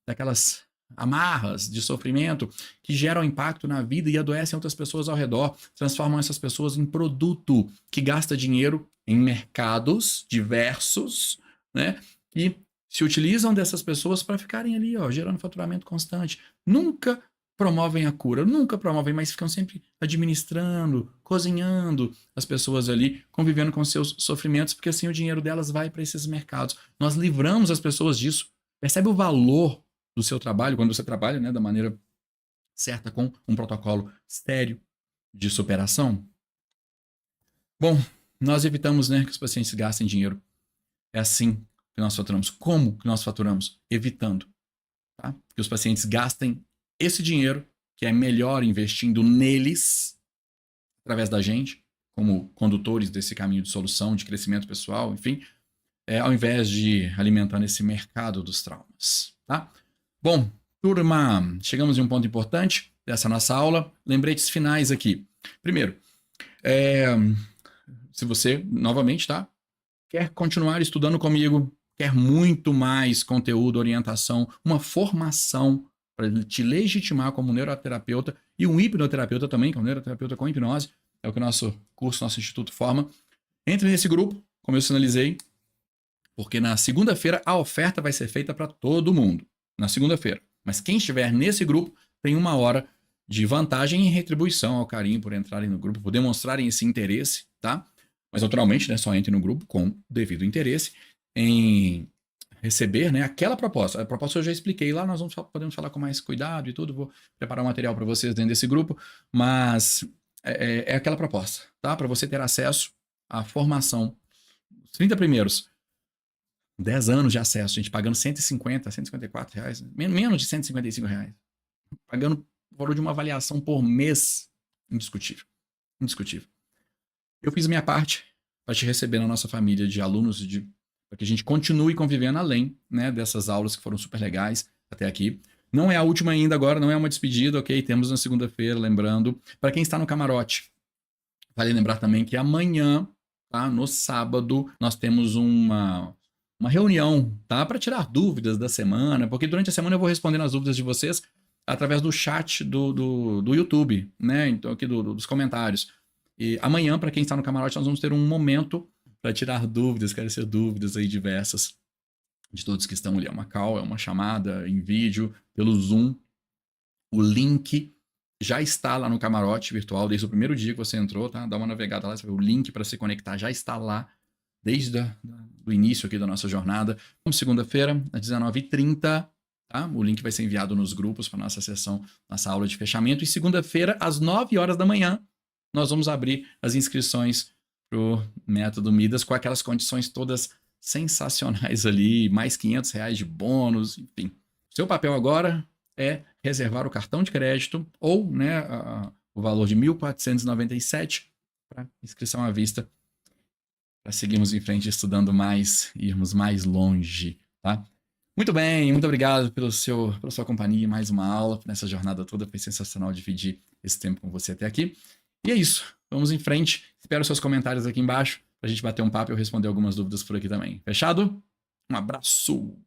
daquelas amarras de sofrimento que geram impacto na vida e adoecem outras pessoas ao redor, transformam essas pessoas em produto que gasta dinheiro em mercados diversos, né, e se utilizam dessas pessoas para ficarem ali, gerando faturamento constante. Nunca promovem a cura, nunca promovem, mas ficam sempre administrando, cozinhando as pessoas ali, convivendo com seus sofrimentos, porque assim o dinheiro delas vai para esses mercados. Nós livramos as pessoas disso. Percebe o valor do seu trabalho, quando você trabalha, né, da maneira certa, com um protocolo sério de superação? Bom, nós evitamos, né, que os pacientes gastem dinheiro. É assim que nós faturamos. Como que nós faturamos? Evitando, tá? Que os pacientes gastem esse dinheiro, que é melhor investindo neles, através da gente, como condutores desse caminho de solução, de crescimento pessoal, enfim, ao invés de alimentar esse mercado dos traumas, tá? Bom, turma, chegamos em um ponto importante dessa nossa aula. Lembretes finais aqui. Primeiro, se você, novamente, tá? Quer continuar estudando comigo, quer muito mais conteúdo, orientação, uma formação para te legitimar como neuroterapeuta e um hipnoterapeuta também, que é um neuroterapeuta com hipnose, é o que o nosso curso, nosso instituto forma. Entre nesse grupo, como eu sinalizei, porque na segunda-feira a oferta vai ser feita para todo mundo. Na segunda-feira. Mas quem estiver nesse grupo tem 1 hora de vantagem e retribuição ao carinho por entrarem no grupo, por demonstrarem esse interesse, tá? Mas naturalmente, né, só entre no grupo com devido interesse em receber, né, aquela proposta. A proposta eu já expliquei lá, nós podemos falar com mais cuidado e tudo, vou preparar um material para vocês dentro desse grupo, mas é aquela proposta, tá? Para você ter acesso à formação, os 30 primeiros 10 anos de acesso, gente, pagando 150, 154 reais, menos de 155 reais. Pagando o valor de uma avaliação por mês, indiscutível. Indiscutível. Eu fiz a minha parte para te receber na nossa família de alunos, para que a gente continue convivendo além, né, dessas aulas que foram super legais até aqui. Não é a última ainda agora, não é uma despedida, ok? Temos na segunda-feira, lembrando. Para quem está no camarote, vale lembrar também que amanhã, tá, no sábado, nós temos uma reunião, tá? Para tirar dúvidas da semana, porque durante a semana eu vou respondendo as dúvidas de vocês através do chat do YouTube, né? Então, aqui dos comentários. E amanhã, para quem está no camarote, nós vamos ter um momento para tirar dúvidas, esclarecer dúvidas aí diversas de todos que estão ali. É uma call, é uma chamada em vídeo, pelo Zoom. O link já está lá no camarote virtual, desde o primeiro dia que você entrou, tá? Dá uma navegada lá, você vê o link para se conectar, já está lá. Desde o início aqui da nossa jornada. Segunda-feira, às 19h30, tá? O link vai ser enviado nos grupos para nossa sessão, nossa aula de fechamento. E segunda-feira, às 9 horas da manhã, nós vamos abrir as inscrições para o Método Midas com aquelas condições todas sensacionais ali, mais R$500 de bônus, enfim. Seu papel agora é reservar o cartão de crédito ou, né, o valor de R$1.497 para inscrição à vista, para seguirmos em frente estudando mais e irmos mais longe, tá? Muito bem, muito obrigado pela sua companhia, mais uma aula nessa jornada toda, foi sensacional dividir esse tempo com você até aqui. E é isso, vamos em frente, espero seus comentários aqui embaixo, pra gente bater um papo e eu responder algumas dúvidas por aqui também. Fechado? Um abraço!